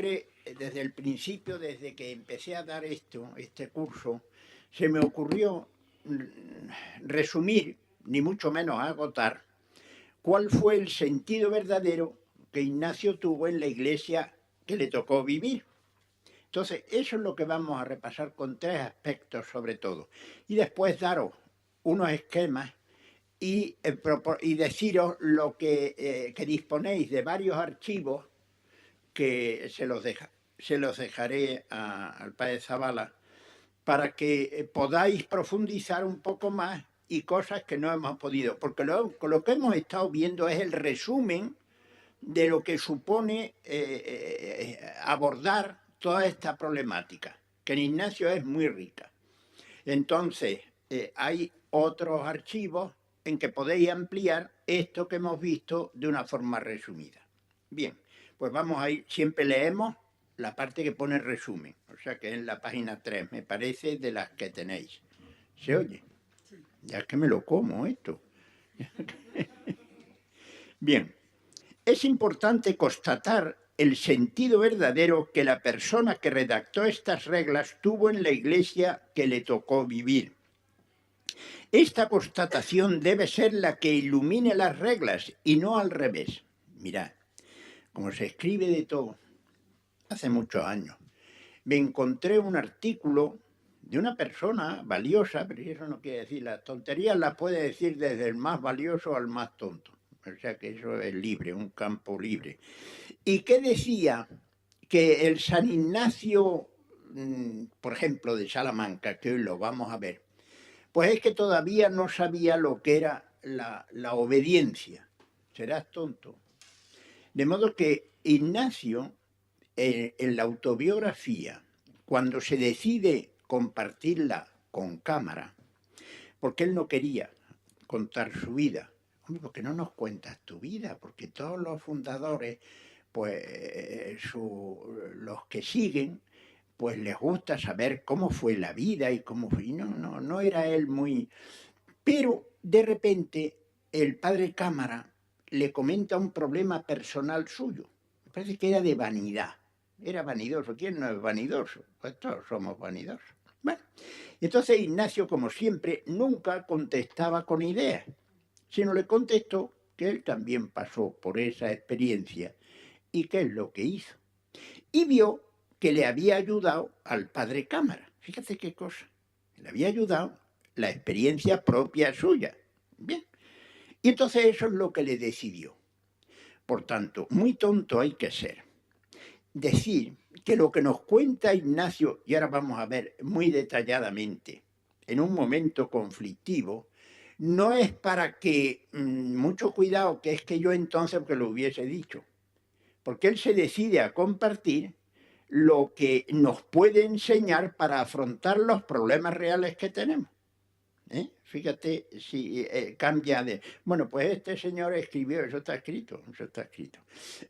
siempre, desde el principio, desde que empecé a dar este curso, se me ocurrió resumir, ni mucho menos agotar, cuál fue el sentido verdadero que Ignacio tuvo en la iglesia que le tocó vivir. Entonces, eso es lo que vamos a repasar con 3 aspectos sobre todo. Y después daros unos esquemas y deciros lo que disponéis de varios archivos que se los dejaré al padre Zavala para que podáis profundizar un poco más y cosas que no hemos podido. Porque lo que hemos estado viendo es el resumen de lo que supone abordar toda esta problemática, que en Ignacio es muy rica. Entonces, hay otros archivos en que podéis ampliar esto que hemos visto de una forma resumida. Bien, pues vamos a ir, siempre leemos la parte que pone resumen, o sea que es en la página 3, me parece, de las que tenéis. ¿Se oye? Ya es que me lo como esto. Bien, es importante constatar el sentido verdadero que la persona que redactó estas reglas tuvo en la iglesia que le tocó vivir. Esta constatación debe ser la que ilumine las reglas y no al revés. Mirad, como se escribe de todo, hace muchos años, me encontré un artículo de una persona valiosa, pero eso no quiere decir, las tonterías las puede decir desde el más valioso al más tonto. O sea que eso es libre, un campo libre. Y que decía que el San Ignacio, por ejemplo, de Salamanca, que hoy lo vamos a ver, pues es que todavía no sabía lo que era la obediencia. Serás tonto. De modo que Ignacio, en la autobiografía, cuando se decide compartirla con cámara, porque él no quería contar su vida, porque no nos cuentas tu vida, porque todos los fundadores, pues los que siguen, pues les gusta saber cómo fue la vida y cómo fue. Y no era él muy... Pero de repente el padre Cámara le comenta un problema personal suyo. Me parece que era de vanidad. Era vanidoso. ¿Quién no es vanidoso? Pues todos somos vanidosos. Bueno, entonces Ignacio, como siempre, nunca contestaba con ideas, sino le contestó que él también pasó por esa experiencia y qué es lo que hizo. Y vio que le había ayudado al padre Cámara. Fíjate qué cosa. Le había ayudado la experiencia propia suya. Bien. Y entonces eso es lo que le decidió. Por tanto, muy tonto hay que ser. Decir que lo que nos cuenta Ignacio, y ahora vamos a ver muy detalladamente, en un momento conflictivo, no es para que, mucho cuidado, que es que yo entonces que lo hubiese dicho, porque él se decide a compartir lo que nos puede enseñar para afrontar los problemas reales que tenemos. Fíjate si cambia de... Bueno, pues este señor escribió, eso está escrito,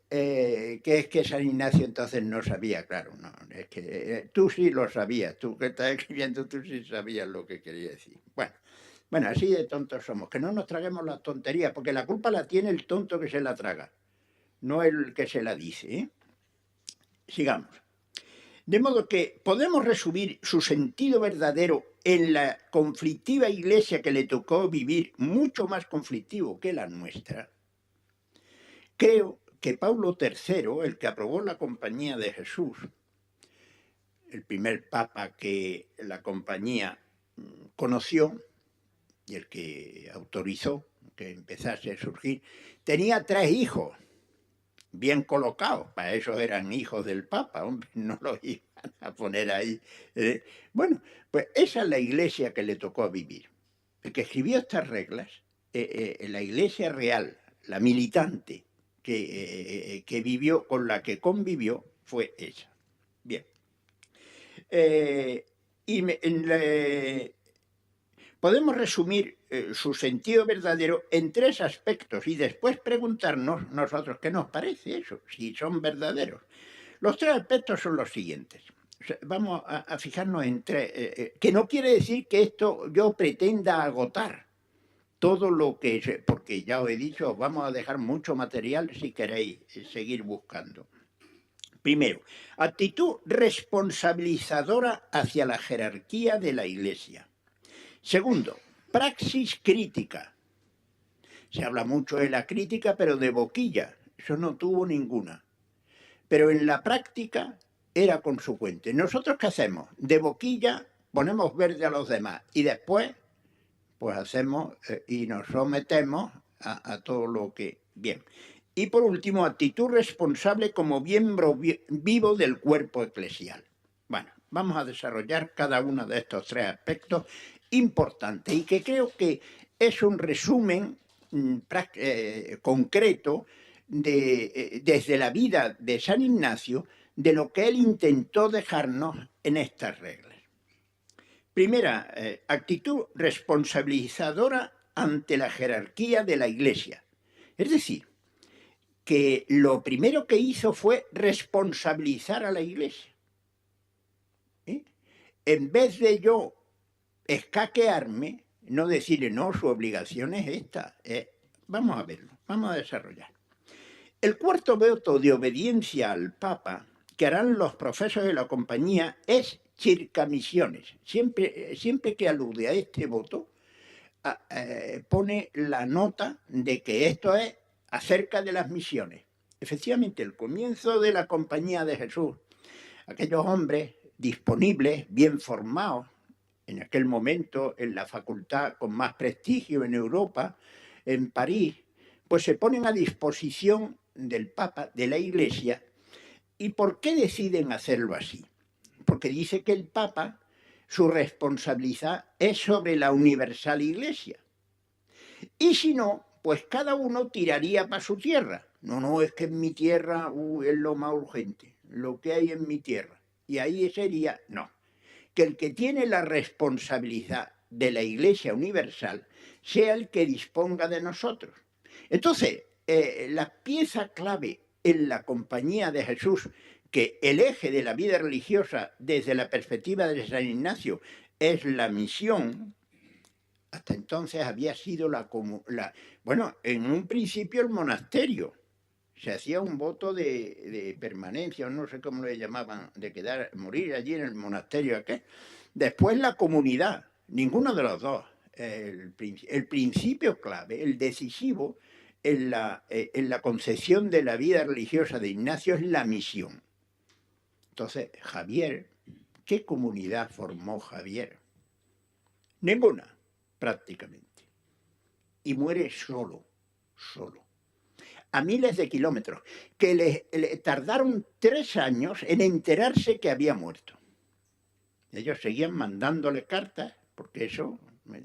que es que San Ignacio entonces no sabía, claro, no, es que tú sí lo sabías, tú que estás escribiendo, tú sí sabías lo que quería decir. Bueno, así de tontos somos, que no nos traguemos las tonterías, porque la culpa la tiene el tonto que se la traga, no el que se la dice. Sigamos. De modo que podemos resumir su sentido verdadero en la conflictiva iglesia que le tocó vivir, mucho más conflictivo que la nuestra. Creo que Pablo III, el que aprobó la Compañía de Jesús, el primer papa que la Compañía conoció y el que autorizó que empezase a surgir, tenía 3 hijos bien colocados, para eso eran hijos del Papa, hombre, no los iban a poner ahí. Bueno, pues esa es la iglesia que le tocó vivir. El que escribió estas reglas, la iglesia real, la militante que vivió, con la que convivió, fue esa. Bien. Podemos resumir su sentido verdadero en 3 aspectos y después preguntarnos nosotros qué nos parece eso, si son verdaderos. Los 3 aspectos son los siguientes. O sea, vamos a fijarnos en 3, que no quiere decir que esto yo pretenda agotar todo lo que... Porque ya os he dicho, os vamos a dejar mucho material si queréis seguir buscando. Primero, actitud responsabilizadora hacia la jerarquía de la Iglesia. Segundo, praxis crítica. Se habla mucho de la crítica, pero de boquilla. Eso no tuvo ninguna. Pero en la práctica era consecuente. ¿Nosotros qué hacemos? De boquilla ponemos verde a los demás y después pues hacemos y nos sometemos a todo lo que... Bien. Y por último, actitud responsable como miembro vivo del cuerpo eclesial. Bueno, vamos a desarrollar cada uno de estos tres aspectos importantes y que creo que es un resumen concreto desde la vida de San Ignacio de lo que él intentó dejarnos en estas reglas. Primera, actitud responsabilizadora ante la jerarquía de la Iglesia. Es decir, que lo primero que hizo fue responsabilizar a la Iglesia. En vez de yo escaquearme, no decirle, no, su obligación es esta. Vamos a verlo, vamos a desarrollar. El cuarto voto de obediencia al Papa que harán los profesos de la compañía es circamisiones. Siempre que alude a este voto, pone la nota de que esto es acerca de las misiones. Efectivamente, el comienzo de la compañía de Jesús, aquellos hombres disponibles, bien formados, en aquel momento en la facultad con más prestigio en Europa, en París, pues se ponen a disposición del Papa, de la Iglesia. ¿Y por qué deciden hacerlo así? Porque dice que el Papa, su responsabilidad es sobre la universal Iglesia. Y si no, pues cada uno tiraría para su tierra. No, es que en mi tierra es lo más urgente, lo que hay en mi tierra. Y ahí sería, no, que el que tiene la responsabilidad de la Iglesia universal sea el que disponga de nosotros. Entonces, la pieza clave en la compañía de Jesús, que el eje de la vida religiosa desde la perspectiva de San Ignacio es la misión. Hasta entonces había sido bueno, en un principio el monasterio. Se hacía un voto de permanencia, o no sé cómo le llamaban, de morir allí en el monasterio aquel. Después la comunidad, ninguno de los dos. El principio clave, el decisivo en la concepción de la vida religiosa de Ignacio es la misión. Entonces, Javier, ¿qué comunidad formó Javier? Ninguna, prácticamente. Y muere solo. A miles de kilómetros, que le tardaron 3 años en enterarse que había muerto. Ellos seguían mandándole cartas, porque eso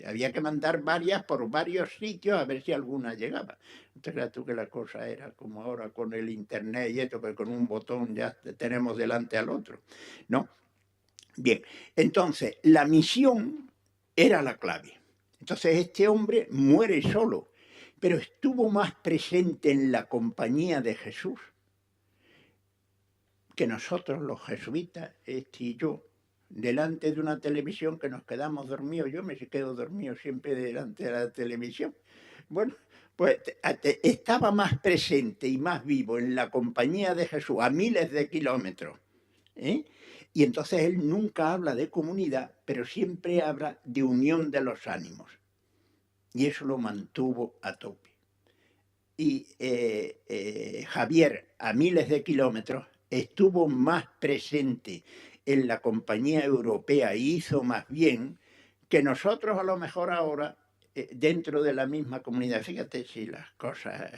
había que mandar varias por varios sitios a ver si alguna llegaba. No te creas tú que la cosa era como ahora con el internet y esto, que con un botón ya tenemos delante al otro. No. Bien, entonces la misión era la clave. Entonces este hombre muere solo, pero estuvo más presente en la compañía de Jesús que nosotros los jesuitas, este y yo, delante de una televisión que nos quedamos dormidos. Yo me quedo dormido siempre delante de la televisión. Bueno, pues estaba más presente y más vivo en la compañía de Jesús a miles de kilómetros. Y entonces él nunca habla de comunidad, pero siempre habla de unión de los ánimos. Y eso lo mantuvo a tope. Y Javier, a miles de kilómetros, estuvo más presente en la compañía europea y hizo más bien que nosotros a lo mejor ahora dentro de la misma comunidad. Fíjate si las cosas,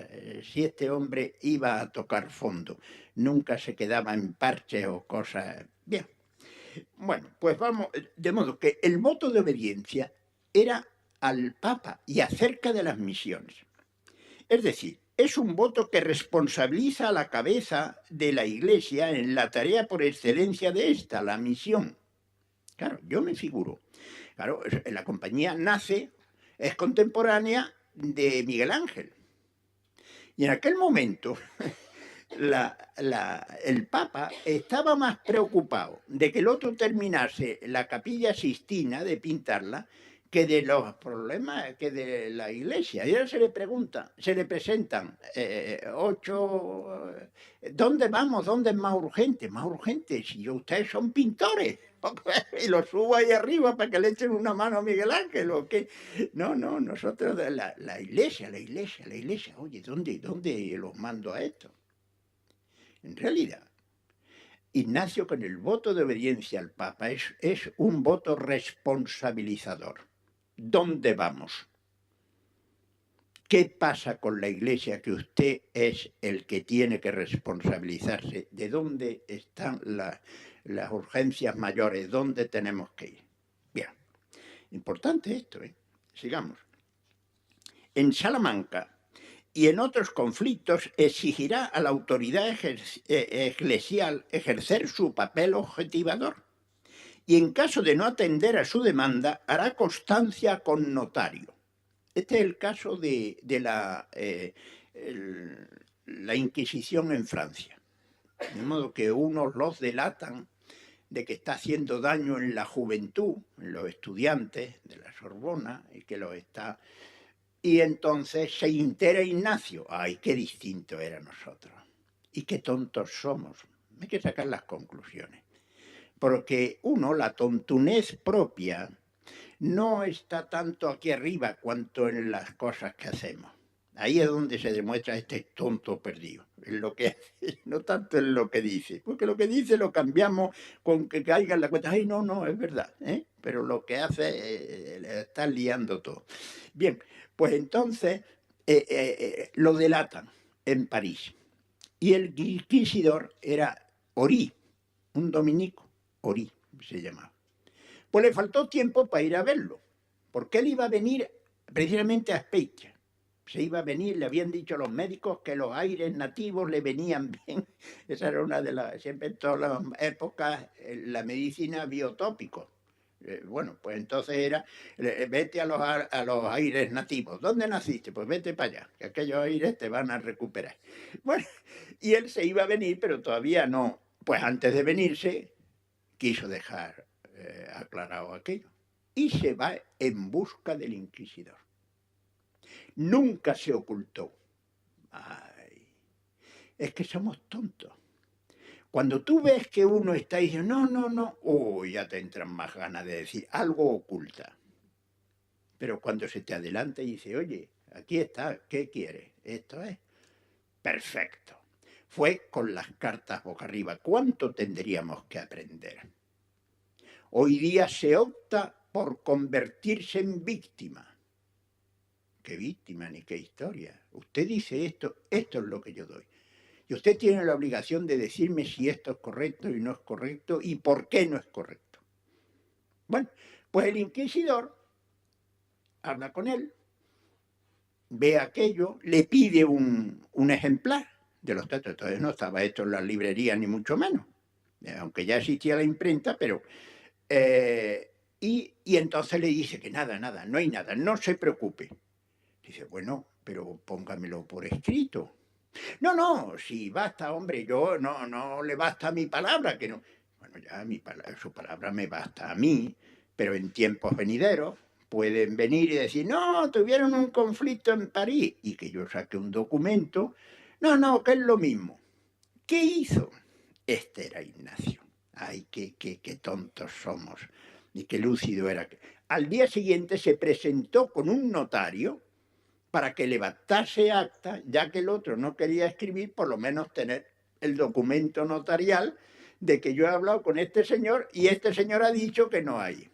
si este hombre iba a tocar fondo, nunca se quedaba en parches o cosas. Bien, bueno, pues vamos, de modo que el voto de obediencia era al Papa y acerca de las misiones. Es decir, es un voto que responsabiliza a la cabeza de la Iglesia en la tarea por excelencia de esta, la misión. Claro, yo me figuro. Claro, la compañía nace, es contemporánea de Miguel Ángel. Y en aquel momento el Papa estaba más preocupado de que el otro terminase la Capilla Sixtina de pintarla que de los problemas que de la Iglesia. Y ahora se le pregunta, se le presentan 8, ¿dónde vamos? ¿Dónde es más urgente? Más urgente, si ustedes son pintores. Y lo subo ahí arriba para que le echen una mano a Miguel Ángel. ¿O qué? No, nosotros, la Iglesia. Oye, ¿dónde los mando a esto? En realidad, Ignacio, con el voto de obediencia al Papa, es un voto responsabilizador. ¿Dónde vamos? ¿Qué pasa con la Iglesia? Que usted es el que tiene que responsabilizarse de dónde están las urgencias mayores, dónde tenemos que ir. Bien, importante esto, ¿eh? Sigamos. En Salamanca y en otros conflictos exigirá a la autoridad eclesial ejercer su papel objetivador y en caso de no atender a su demanda hará constancia con notario. Este es el caso de la Inquisición en Francia. De modo que unos los delatan de que está haciendo daño en la juventud, en los estudiantes de la Sorbona, y que los está... Y entonces se entera Ignacio. ¡Ay, qué distinto era nosotros! Y qué tontos somos. Hay que sacar las conclusiones. Porque la tontunez propia, no está tanto aquí arriba cuanto en las cosas que hacemos. Ahí es donde se demuestra este tonto perdido, en lo que hace, no tanto en lo que dice, porque lo que dice lo cambiamos con que caiga en la cuenta. Ay, no, es verdad, ¿eh? Pero lo que hace le está liando todo. Bien, pues entonces lo delatan en París. Y el inquisidor era Orí, un dominico, Orí se llamaba. Pues le faltó tiempo para ir a verlo, porque él iba a venir precisamente a Azpeitia. Se iba a venir, le habían dicho los médicos que los aires nativos le venían bien. Esa era una de las, siempre en todas las épocas, la medicina biotópico. Bueno, pues entonces era, vete a los aires nativos. ¿Dónde naciste? Pues vete para allá, que aquellos aires te van a recuperar. Bueno, y él se iba a venir, pero todavía no. Pues antes de venirse, quiso dejar aclarado aquello. Y se va en busca del inquisidor. Nunca se ocultó. Ay, es que somos tontos. Cuando tú ves que uno está diciendo, no, ya te entran más ganas de decir, algo oculta. Pero cuando se te adelanta y dice, oye, aquí está, ¿qué quieres? Esto es perfecto. Fue con las cartas boca arriba. ¿Cuánto tendríamos que aprender? Hoy día se opta por convertirse en víctima. ¿Qué víctima ni qué historia? Usted dice esto es lo que yo doy. Y usted tiene la obligación de decirme si esto es correcto y no es correcto y por qué no es correcto. Bueno, pues el inquisidor habla con él, ve aquello, le pide un ejemplar de los textos. Entonces no estaba esto en las librerías ni mucho menos, aunque ya existía la imprenta, pero... y entonces le dice que nada, no hay nada, no se preocupe. Dice, bueno, pero póngamelo por escrito. No, si basta, hombre, yo no le basta mi palabra, que no. Bueno, ya su palabra me basta a mí, pero en tiempos venideros pueden venir y decir, no, tuvieron un conflicto en París, y que yo saque un documento. No, que es lo mismo. ¿Qué hizo? Este era Ignacio. Ay, qué tontos somos, y qué lúcido era. Al día siguiente se presentó con un notario para que levantase acta, ya que el otro no quería escribir, por lo menos tener el documento notarial de que yo he hablado con este señor y este señor ha dicho que no hay.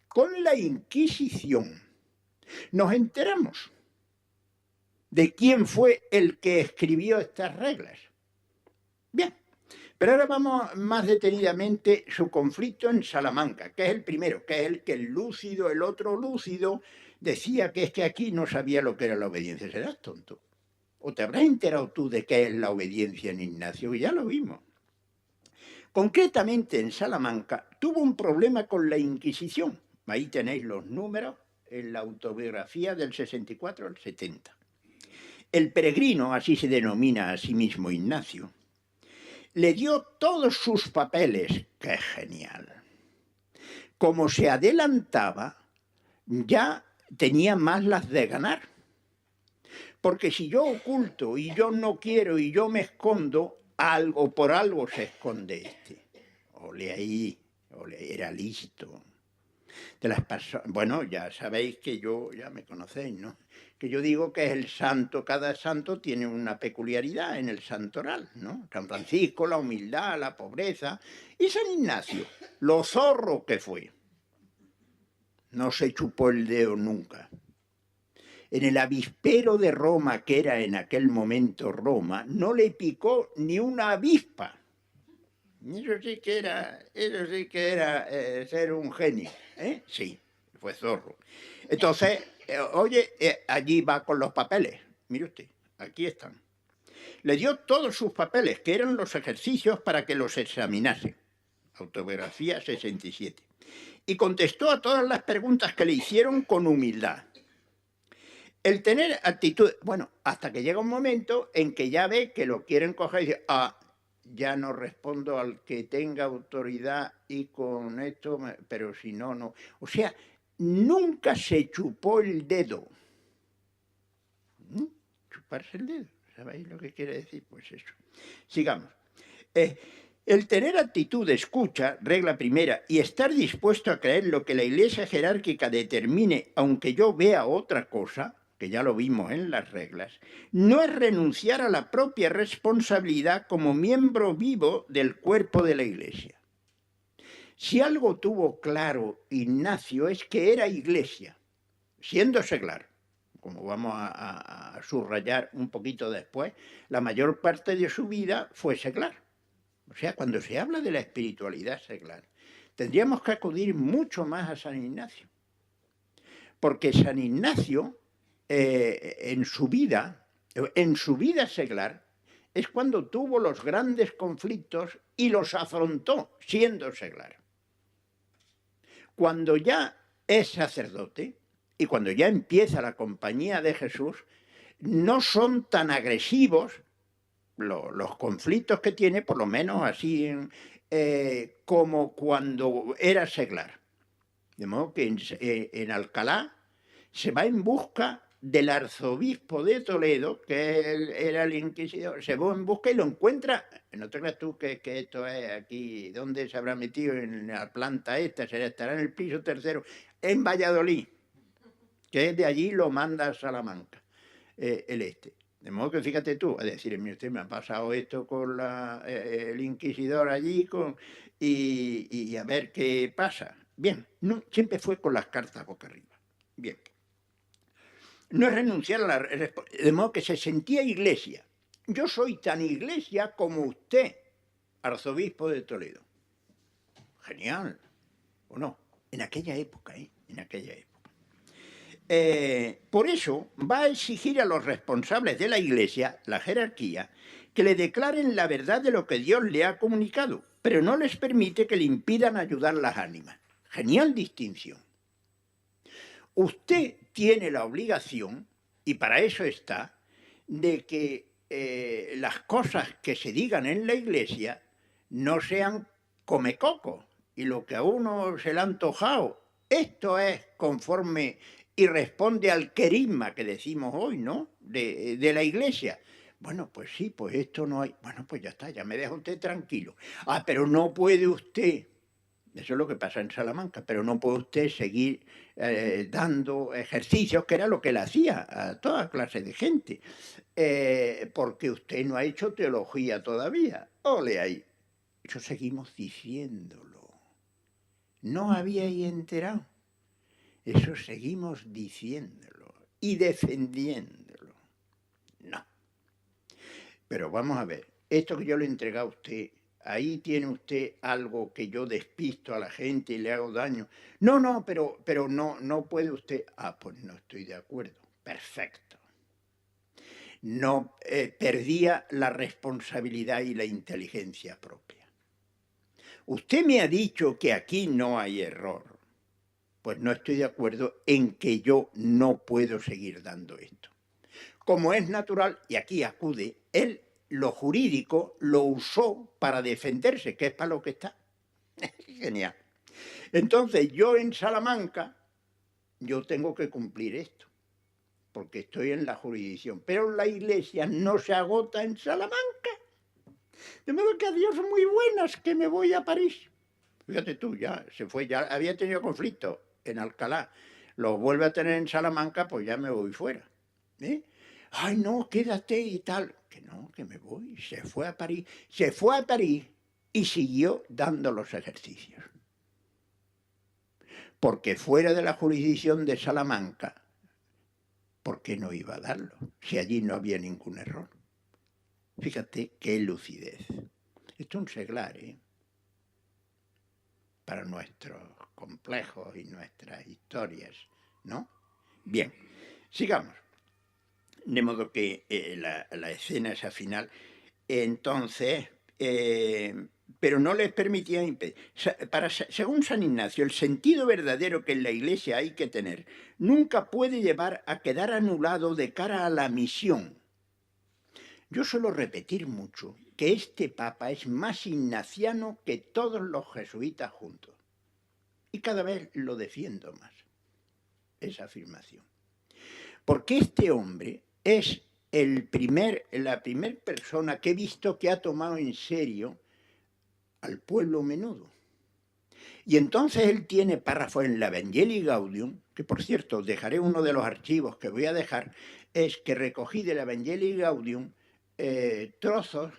Con la Inquisición nos enteramos de quién fue el que escribió estas reglas. Bien, pero ahora vamos más detenidamente su conflicto en Salamanca, que es el primero, que es el que el lúcido, el otro lúcido, decía que es que aquí no sabía lo que era la obediencia. ¿Serás tonto? ¿O te habrás enterado tú de qué es la obediencia en Ignacio? Ya lo vimos. Concretamente en Salamanca tuvo un problema con la Inquisición. Ahí tenéis los números en la autobiografía del 64 al 70. El peregrino, así se denomina a sí mismo Ignacio, le dio todos sus papeles. ¡Qué genial! como se adelantaba, ya tenía más las de ganar. Porque si yo oculto y yo no quiero y yo me escondo, algo por algo se esconde este. Ole ahí, era listo. De las bueno, ya sabéis que yo, ya me conocéis, ¿no? Que yo digo que es el santo, cada santo tiene una peculiaridad en el santoral, ¿no? San Francisco, la humildad, la pobreza, y San Ignacio, lo zorro que fue. No se chupó el dedo nunca. En el avispero de Roma, que era en aquel momento Roma, no le picó ni una avispa. Eso sí que era ser un genio, ¿eh? Sí, fue zorro. Entonces, oye, allí va con los papeles. Mire usted, aquí están. Le dio todos sus papeles, que eran los ejercicios para que los examinase. Autobiografía 67. Y contestó a todas las preguntas que le hicieron con humildad. El tener actitud, bueno, hasta que llega un momento en que ya ve que lo quieren coger y dice, ya no respondo al que tenga autoridad y con esto, pero si no, no. O sea, nunca se chupó el dedo. Chuparse el dedo, ¿sabéis lo que quiere decir? Pues eso. Sigamos. El tener actitud de escucha, regla primera, y estar dispuesto a creer lo que la Iglesia jerárquica determine, aunque yo vea otra cosa, que ya lo vimos en las reglas, no es renunciar a la propia responsabilidad como miembro vivo del cuerpo de la Iglesia. Si algo tuvo claro Ignacio es que era Iglesia, siendo seglar, como vamos a subrayar un poquito después, la mayor parte de su vida fue seglar. O sea, cuando se habla de la espiritualidad seglar, tendríamos que acudir mucho más a San Ignacio. Porque San Ignacio, en su vida seglar, es cuando tuvo los grandes conflictos y los afrontó siendo seglar. Cuando ya es sacerdote y cuando ya empieza la compañía de Jesús, no son tan agresivos los conflictos que tiene, por lo menos así, como cuando era seglar. De modo que en Alcalá se va en busca del arzobispo de Toledo, que era el inquisidor, se va en busca y lo encuentra. No te creas tú que esto es aquí, ¿dónde se habrá metido? En la planta esta, estará en el piso tercero, en Valladolid, que es de allí, lo manda a Salamanca, el este. De modo que fíjate tú, a decir, mire usted, me ha pasado esto con el inquisidor allí y a ver qué pasa. Bien, no, siempre fue con las cartas boca arriba. Bien. No es renunciar a la... De modo que se sentía iglesia. Yo soy tan iglesia como usted, arzobispo de Toledo. Genial. ¿O no? En aquella época, en aquella época. Por eso va a exigir a los responsables de la Iglesia, la jerarquía, que le declaren la verdad de lo que Dios le ha comunicado, pero no les permite que le impidan ayudar las ánimas. Genial distinción. Usted tiene la obligación, y para eso está, de que las cosas que se digan en la Iglesia no sean comecoco, y lo que a uno se le ha antojado, esto es conforme y responde al querigma que decimos hoy, ¿no?, de la Iglesia. Bueno, pues sí, pues esto no hay. Bueno, pues ya está, ya me deja usted tranquilo. Pero no puede usted, eso es lo que pasa en Salamanca, pero no puede usted seguir dando ejercicios, que era lo que le hacía a toda clase de gente, porque usted no ha hecho teología todavía. Ole ahí. Eso seguimos diciéndolo. ¿No habíais enterado? Eso seguimos diciéndolo y defendiéndolo. No. Pero vamos a ver, esto que yo le he entregado a usted, ahí tiene usted algo que yo despisto a la gente y le hago daño. No, pero no puede usted. Pues no estoy de acuerdo. Perfecto. No perdía la responsabilidad y la inteligencia propia. Usted me ha dicho que aquí no hay error. Pues no estoy de acuerdo en que yo no puedo seguir dando esto. Como es natural, y aquí acude, él lo jurídico lo usó para defenderse, que es para lo que está. Genial. Entonces, yo en Salamanca, yo tengo que cumplir esto, porque estoy en la jurisdicción, pero la iglesia no se agota en Salamanca. De modo que adiós muy buenas, que me voy a París. Fíjate tú, ya se fue, ya había tenido conflicto en Alcalá, lo vuelve a tener en Salamanca, pues ya me voy fuera. ¿Eh? Ay, no, quédate y tal. Que no, que me voy. Se fue a París. Se fue a París y siguió dando los ejercicios. Porque fuera de la jurisdicción de Salamanca, ¿por qué no iba a darlo? Si allí no había ningún error. Fíjate qué lucidez. Esto es un seglar, ¿eh? Para nuestros complejos y nuestras historias, ¿no? Bien, sigamos. De modo que la escena esa final, entonces, pero no les permitía impedir. Según San Ignacio, el sentido verdadero que en la Iglesia hay que tener nunca puede llevar a quedar anulado de cara a la misión. Yo suelo repetir mucho que este Papa es más ignaciano que todos los jesuitas juntos. Y cada vez lo defiendo más, esa afirmación. Porque este hombre es la primera persona que he visto que ha tomado en serio al pueblo menudo. Y entonces él tiene párrafos en la Evangelii Gaudium, que por cierto dejaré uno de los archivos que voy a dejar, es que recogí de la Evangelii Gaudium trozos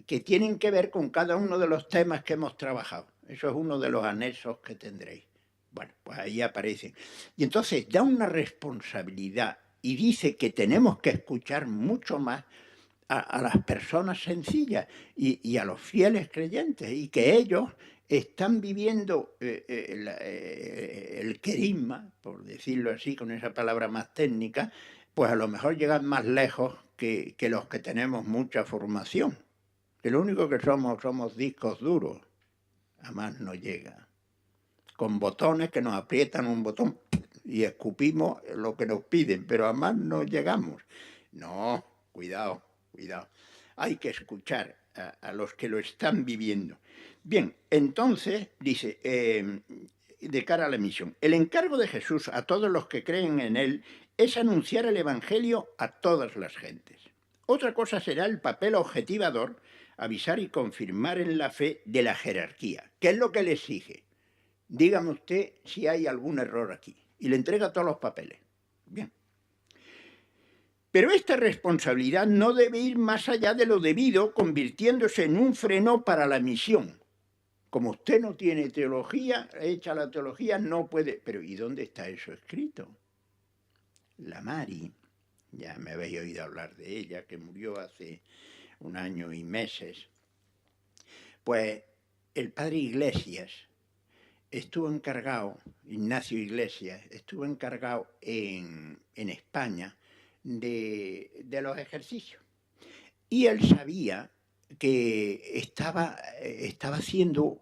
que tienen que ver con cada uno de los temas que hemos trabajado. Eso es uno de los anexos que tendréis. Bueno, pues ahí aparece. Y entonces da una responsabilidad y dice que tenemos que escuchar mucho más a las personas sencillas y a los fieles creyentes, y que ellos están viviendo el querigma, por decirlo así, con esa palabra más técnica, pues a lo mejor llegan más lejos que los que tenemos mucha formación. Que lo único que somos discos duros, a más no llega. Con botones que nos aprietan un botón y escupimos lo que nos piden, pero a más no llegamos. No, cuidado. Hay que escuchar a los que lo están viviendo. Bien, entonces, dice, de cara a la misión, el encargo de Jesús a todos los que creen en él es anunciar el Evangelio a todas las gentes. Otra cosa será el papel objetivador, avisar y confirmar en la fe de la jerarquía. ¿Qué es lo que le exige? Dígame usted si hay algún error aquí. Y le entrega todos los papeles. Bien. Pero esta responsabilidad no debe ir más allá de lo debido, convirtiéndose en un freno para la misión. Como usted no tiene teología, hecha la teología, no puede... Pero ¿y dónde está eso escrito? La Mari, ya me habéis oído hablar de ella, que murió hace 1 año y meses. Pues el padre Iglesias estuvo encargado, Ignacio Iglesias, estuvo encargado en España de los ejercicios. Y él sabía que estaba haciendo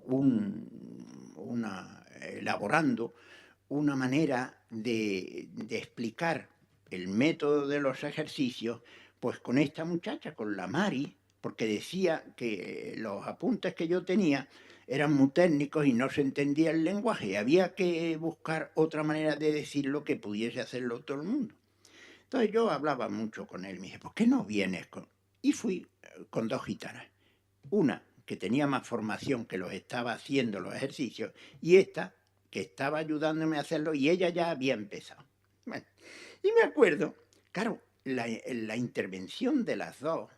elaborando una manera de explicar el método de los ejercicios, pues con esta muchacha, con la Mari, porque decía que los apuntes que yo tenía eran muy técnicos y no se entendía el lenguaje, y había que buscar otra manera de decirlo que pudiese hacerlo todo el mundo. Entonces yo hablaba mucho con él, me dije, ¿por qué no vienes con...? Y fui con 2 gitanas. Una que tenía más formación, que los estaba haciendo los ejercicios, y esta que estaba ayudándome a hacerlo, y ella ya había empezado. Bueno, y me acuerdo, claro, la intervención de las dos,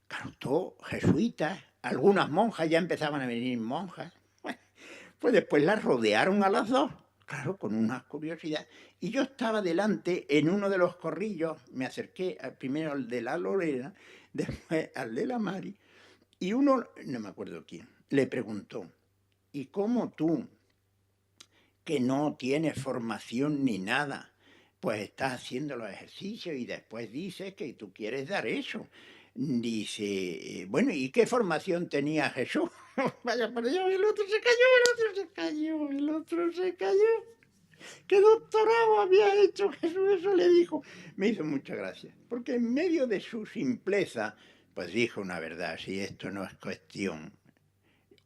claro, todo jesuitas, algunas monjas, ya empezaban a venir monjas. Bueno, pues después las rodearon a las dos, claro, con una curiosidad. Y yo estaba delante en uno de los corrillos, me acerqué primero al de la Lorena, después al de la Mari, y uno, no me acuerdo quién, le preguntó, ¿y cómo tú, que no tienes formación ni nada, pues estás haciendo los ejercicios y después dices que tú quieres dar eso? Dice, bueno, ¿y qué formación tenía Jesús? Vaya por Dios, el otro se cayó. ¿Qué doctorado había hecho Jesús? Eso le dijo. Me hizo mucha gracia, porque en medio de su simpleza, pues dijo una verdad, si esto no es cuestión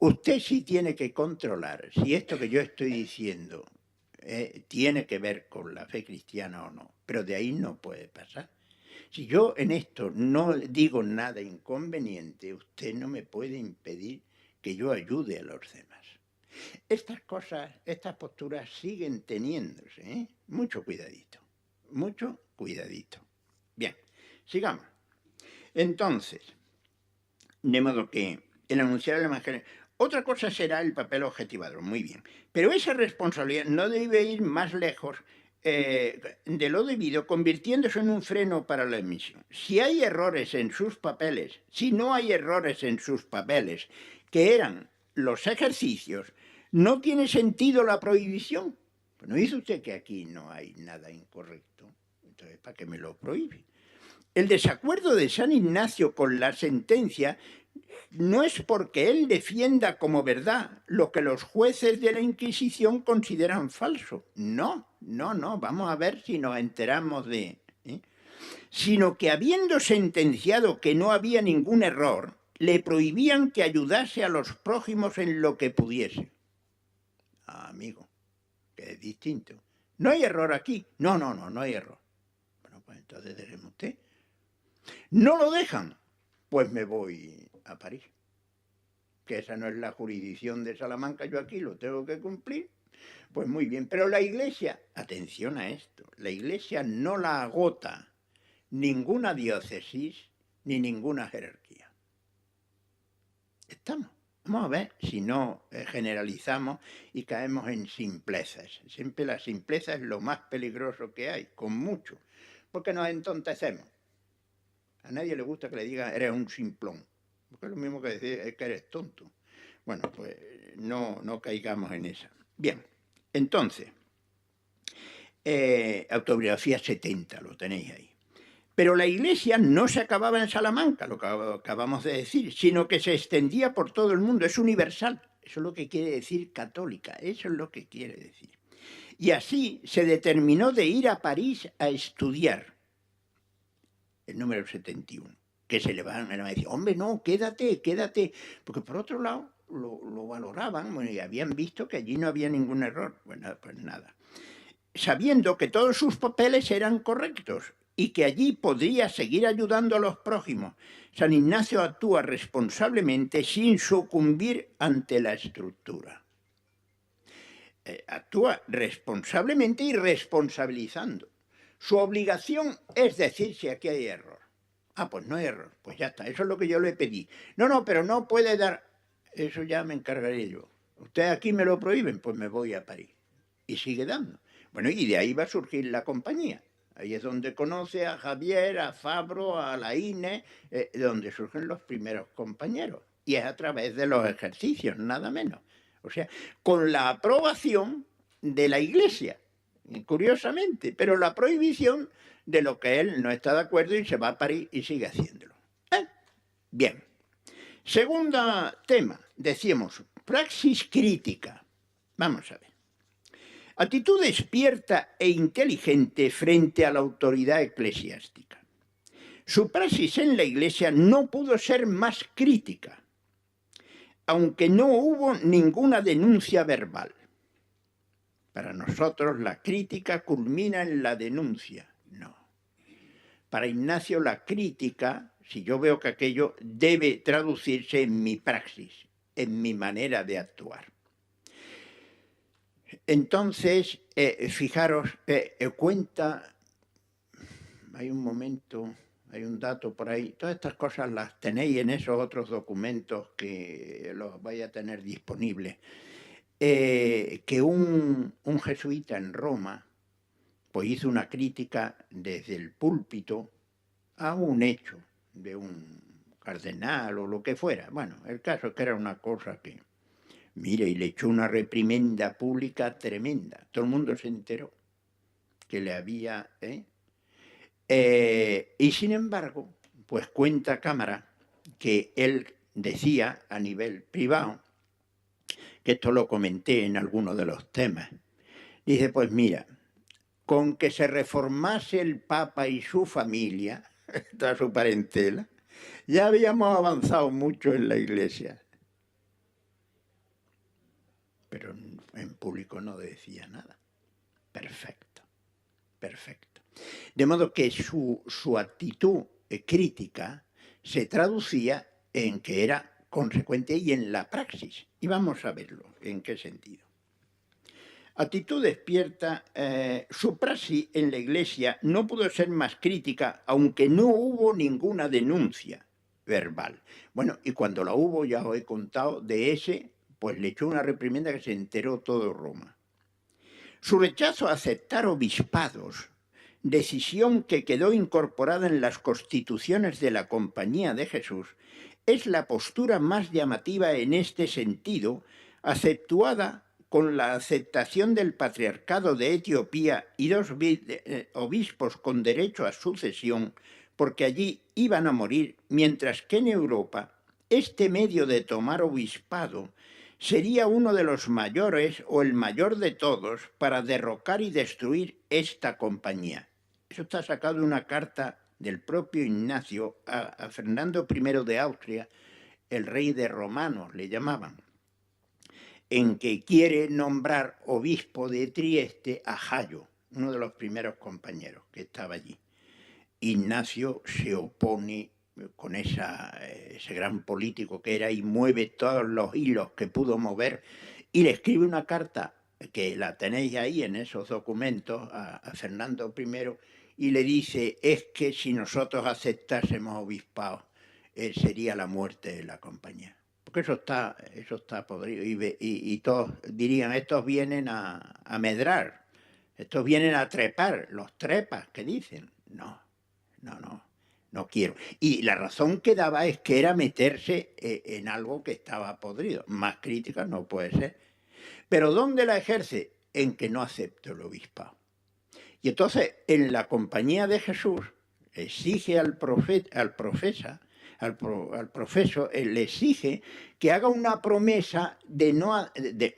Usted sí tiene que controlar si esto que yo estoy diciendo tiene que ver con la fe cristiana o no, pero de ahí no puede pasar. Si yo en esto no digo nada inconveniente, usted no me puede impedir que yo ayude a los demás. Estas cosas, estas posturas siguen teniéndose, ¿eh? Mucho cuidadito, mucho cuidadito. Bien, sigamos. Entonces, de modo que el anunciar el Evangelio... Otra cosa será el papel objetivador, muy bien. Pero esa responsabilidad no debe ir más lejos de lo debido, convirtiéndose en un freno para la emisión. Si hay errores en sus papeles, si no hay errores en sus papeles, que eran los ejercicios, no tiene sentido la prohibición. Pues no dice usted que aquí no hay nada incorrecto. Entonces, ¿para qué me lo prohíbe? El desacuerdo de San Ignacio con la sentencia no es porque él defienda como verdad lo que los jueces de la Inquisición consideran falso. No, vamos a ver si nos enteramos de... Sino que habiendo sentenciado que no había ningún error, le prohibían que ayudase a los prójimos en lo que pudiese. Ah, amigo, que es distinto. No hay error aquí. No hay error. Bueno, pues entonces déjeme usted. No lo dejan, pues me voy a París. Que esa no es la jurisdicción de Salamanca, yo aquí lo tengo que cumplir. Pues muy bien, pero la Iglesia, atención a esto, la Iglesia no la agota ninguna diócesis ni ninguna jerarquía. Estamos. Vamos a ver si no generalizamos y caemos en simplezas. Siempre la simpleza es lo más peligroso que hay, con mucho, porque nos entontecemos. A nadie le gusta que le digan eres un simplón, porque es lo mismo que decir que eres tonto. Bueno, pues no caigamos en esa. Bien, entonces, autobiografía 70, lo tenéis ahí. Pero la Iglesia no se acababa en Salamanca, lo que acabamos de decir, sino que se extendía por todo el mundo, es universal. Eso es lo que quiere decir católica, eso es lo que quiere decir. Y así se determinó de ir a París a estudiar. El número 71, que se le van a decir, hombre, no, quédate, porque por otro lado lo valoraban, bueno, y habían visto que allí no había ningún error. Bueno, pues nada. Sabiendo que todos sus papeles eran correctos y que allí podría seguir ayudando a los prójimos, San Ignacio actúa responsablemente sin sucumbir ante la estructura. Actúa responsablemente y responsabilizando. Su obligación es decir si aquí hay error. Ah, pues no hay error, pues ya está, eso es lo que yo le pedí. No, pero no puede dar, eso ya me encargaré yo. Ustedes aquí me lo prohíben, pues me voy a París. Y sigue dando. Bueno, y de ahí va a surgir la compañía. Ahí es donde conoce a Javier, a Fabro, a Laínez, donde surgen los primeros compañeros. Y es a través de los ejercicios, nada menos. O sea, con la aprobación de la Iglesia, curiosamente, pero la prohibición de lo que él no está de acuerdo y se va a París y sigue haciéndolo. Bien. Segundo tema, decíamos, praxis crítica. Vamos a ver. Actitud despierta e inteligente frente a la autoridad eclesiástica. Su praxis en la Iglesia no pudo ser más crítica, aunque no hubo ninguna denuncia verbal. Para nosotros la crítica culmina en la denuncia. No. Para Ignacio la crítica, si yo veo que aquello debe traducirse en mi praxis, en mi manera de actuar. Entonces, fijaros, cuenta, hay un momento, hay un dato por ahí, todas estas cosas las tenéis en esos otros documentos que los vais a tener disponibles. Que un jesuita en Roma pues hizo una crítica desde el púlpito a un hecho de un cardenal o lo que fuera. Bueno, el caso es que era una cosa que, mire, y le echó una reprimenda pública tremenda. Todo el mundo se enteró que le había... y sin embargo, pues cuenta cámara que él decía a nivel privado, que esto lo comenté en alguno de los temas, dice, pues mira, con que se reformase el Papa y su familia, toda su parentela, ya habíamos avanzado mucho en la Iglesia. pero en público no decía nada. Perfecto, perfecto. De modo que su actitud crítica se traducía en que era consecuente y en la praxis. Y vamos a verlo, en qué sentido. Actitud despierta, su praxis en la Iglesia no pudo ser más crítica, aunque no hubo ninguna denuncia verbal. Bueno, y cuando la hubo, ya os he contado, de ese, pues le echó una reprimenda que se enteró todo Roma. Su rechazo a aceptar obispados, decisión que quedó incorporada en las constituciones de la Compañía de Jesús, es la postura más llamativa en este sentido, acentuada con la aceptación del Patriarcado de Etiopía y dos obispos con derecho a sucesión, porque allí iban a morir, mientras que en Europa este medio de tomar obispado sería uno de los mayores o el mayor de todos para derrocar y destruir esta compañía. Eso está sacado de una carta del propio Ignacio a Fernando I de Austria, el rey de romanos le llamaban, en que quiere nombrar obispo de Trieste a Jayo, uno de los primeros compañeros que estaba allí. Ignacio se opone con ese gran político que era y mueve todos los hilos que pudo mover y le escribe una carta que la tenéis ahí en esos documentos a Fernando I y le dice, es que si nosotros aceptásemos obispado sería la muerte de la compañía. Porque eso está podrido y todos dirían, estos vienen a medrar, estos vienen a trepar, los trepas que dicen. No quiero. Y la razón que daba es que era meterse en algo que estaba podrido. Más crítica no puede ser. Pero ¿dónde la ejerce? En que no acepto el obispado. Y entonces, en la Compañía de Jesús, exige al profeso, le exige que haga una promesa de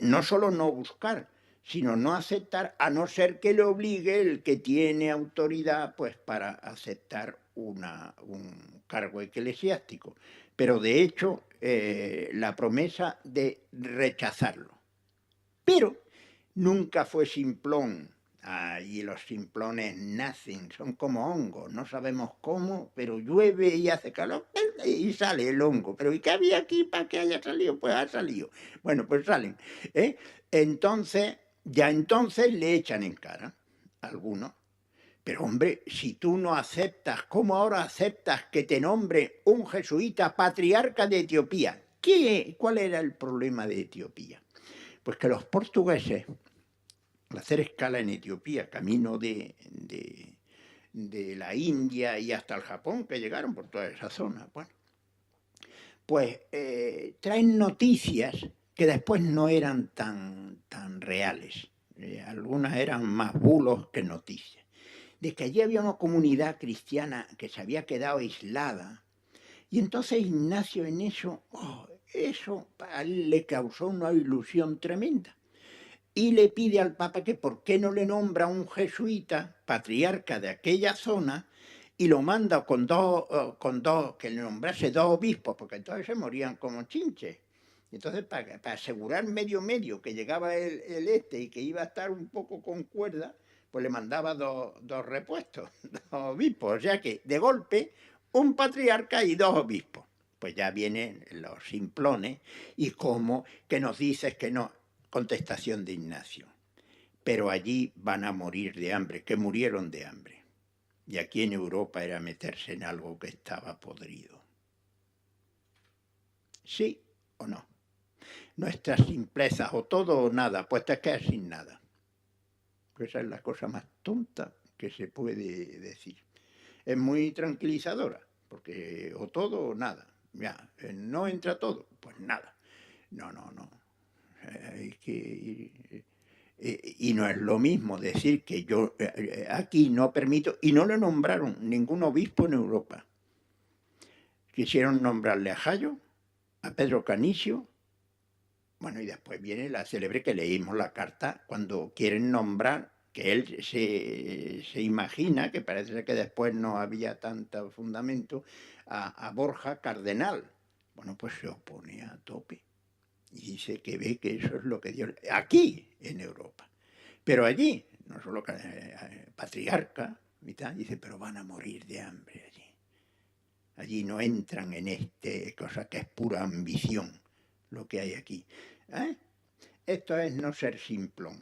no solo no buscar, sino no aceptar, a no ser que le obligue el que tiene autoridad pues, para aceptar un cargo eclesiástico. Pero de hecho, la promesa de rechazarlo. Pero nunca fue simplón. Y los simplones nacen, son como hongos, no sabemos cómo, pero llueve y hace calor y sale el hongo. Pero ¿y qué había aquí para que haya salido? Pues ha salido. Bueno, pues salen. Entonces le echan en cara a algunos. Pero hombre, si tú no aceptas, ¿cómo ahora aceptas que te nombre un jesuita patriarca de Etiopía? ¿Cuál era el problema de Etiopía? Pues que los portugueses, al hacer escala en Etiopía, camino de la India y hasta el Japón, que llegaron por toda esa zona, bueno, pues traen noticias que después no eran tan reales. Algunas eran más bulos que noticias. De que allí había una comunidad cristiana que se había quedado aislada. Y entonces Ignacio en eso a él le causó una ilusión tremenda. Y le pide al Papa que por qué no le nombra un jesuita, patriarca de aquella zona, y lo manda con dos, que le nombrase dos obispos, porque entonces se morían como chinches. Entonces, para asegurar medio que llegaba el y que iba a estar un poco con cuerda, pues le mandaba dos repuestos, dos obispos. O sea que, de golpe, un patriarca y dos obispos. Pues ya vienen los simplones y como que nos dices que no. Contestación de Ignacio. Pero allí van a morir de hambre, que murieron de hambre. Y aquí en Europa era meterse en algo que estaba podrido. ¿Sí o no? Nuestras simplezas, o todo o nada, pues te quedas sin nada. Esa es la cosa más tonta que se puede decir. Es muy tranquilizadora, porque o todo o nada. Ya, no entra todo, pues nada. No. Y no es lo mismo decir que yo aquí no permito, y no le nombraron ningún obispo en Europa. Quisieron nombrarle a Jayo, a Pedro Canicio, bueno, y después viene la célebre que leímos la carta cuando quieren nombrar, que él se imagina, que parece que después no había tanto fundamento, a Borja cardenal. Bueno, pues se opone a tope. Y dice que ve que eso es lo que Dios... Aquí, en Europa. Pero allí, no solo patriarca, dice, pero van a morir de hambre allí. Allí no entran en cosa que es pura ambición, lo que hay aquí. Esto es no ser simplón.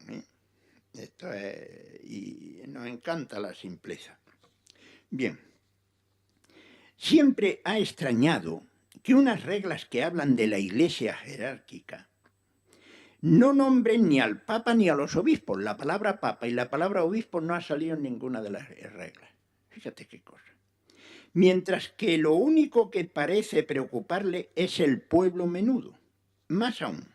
Esto es... Y nos encanta la simpleza. Bien. Siempre ha extrañado que unas reglas que hablan de la Iglesia jerárquica no nombren ni al Papa ni a los obispos. La palabra Papa y la palabra obispo no ha salido en ninguna de las reglas. Fíjate qué cosa. Mientras que lo único que parece preocuparle es el pueblo menudo. Más aún.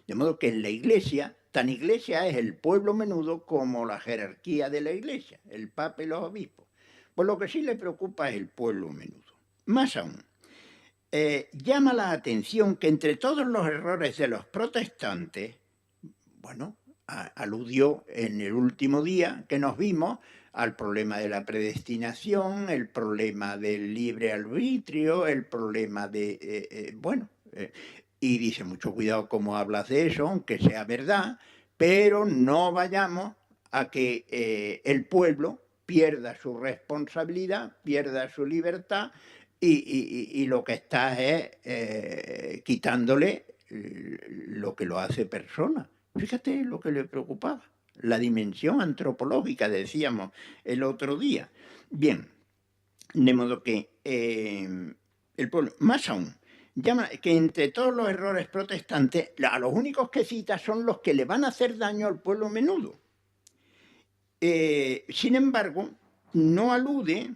De modo que en la Iglesia, tan Iglesia es el pueblo menudo como la jerarquía de la Iglesia, el Papa y los obispos. Pues lo que sí le preocupa es el pueblo menudo. Más aún, llama la atención que entre todos los errores de los protestantes, bueno, aludió en el último día que nos vimos al problema de la predestinación, el problema del libre arbitrio, el problema de, y dice, mucho cuidado cómo hablas de eso, aunque sea verdad, pero no vayamos a que el pueblo pierda su responsabilidad, pierda su libertad, y lo que está es quitándole lo que lo hace persona. Fíjate lo que le preocupaba, la dimensión antropológica, decíamos el otro día. Bien, de modo que el pueblo, más aún, llama que entre todos los errores protestantes, a los únicos que cita son los que le van a hacer daño al pueblo menudo. Sin embargo, no alude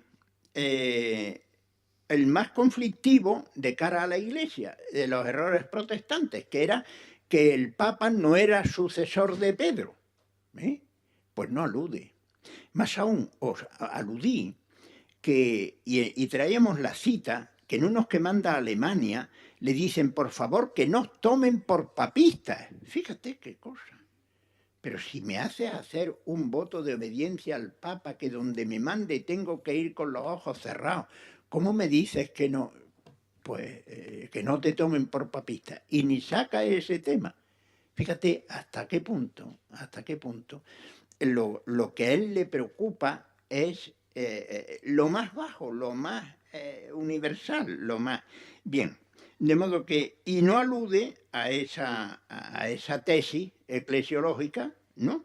el más conflictivo de cara a la Iglesia, de los errores protestantes, que era que el Papa no era sucesor de Pedro. Pues no alude. Más aún, os aludí que, y traíamos la cita, que en unos que manda a Alemania le dicen, por favor, que no tomen por papistas. Fíjate qué cosa. Pero si me hace hacer un voto de obediencia al Papa, que donde me mande tengo que ir con los ojos cerrados, ¿cómo me dices que no? Pues que no te tomen por papista. Y ni saca ese tema. Fíjate hasta qué punto lo que a él le preocupa es lo más bajo, lo más universal, lo más... Bien, de modo que... Y no alude a esa tesis eclesiológica, ¿no?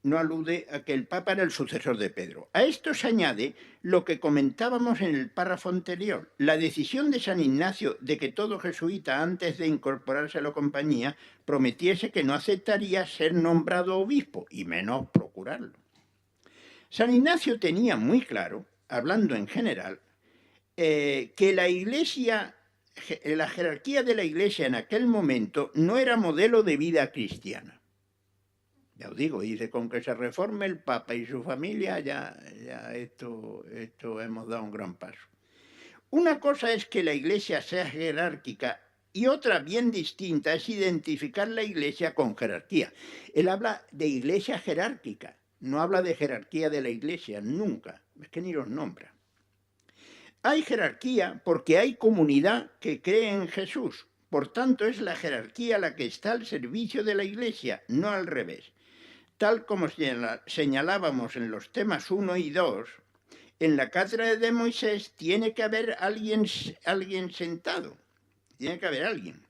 No alude a que el Papa era el sucesor de Pedro. A esto se añade lo que comentábamos en el párrafo anterior, la decisión de San Ignacio de que todo jesuita, antes de incorporarse a la compañía, prometiese que no aceptaría ser nombrado obispo, y menos procurarlo. San Ignacio tenía muy claro, hablando en general, que la Iglesia, la jerarquía de la Iglesia en aquel momento no era modelo de vida cristiana. Ya os digo, dice, con que se reforme el Papa y su familia, ya esto hemos dado un gran paso. Una cosa es que la Iglesia sea jerárquica y otra bien distinta es identificar la Iglesia con jerarquía. Él habla de Iglesia jerárquica, no habla de jerarquía de la Iglesia, nunca, es que ni los nombra. Hay jerarquía porque hay comunidad que cree en Jesús, por tanto es la jerarquía la que está al servicio de la Iglesia, no al revés. Tal como señalábamos en los temas 1 y 2, en la cátedra de Moisés tiene que haber alguien sentado. Tiene que haber alguien.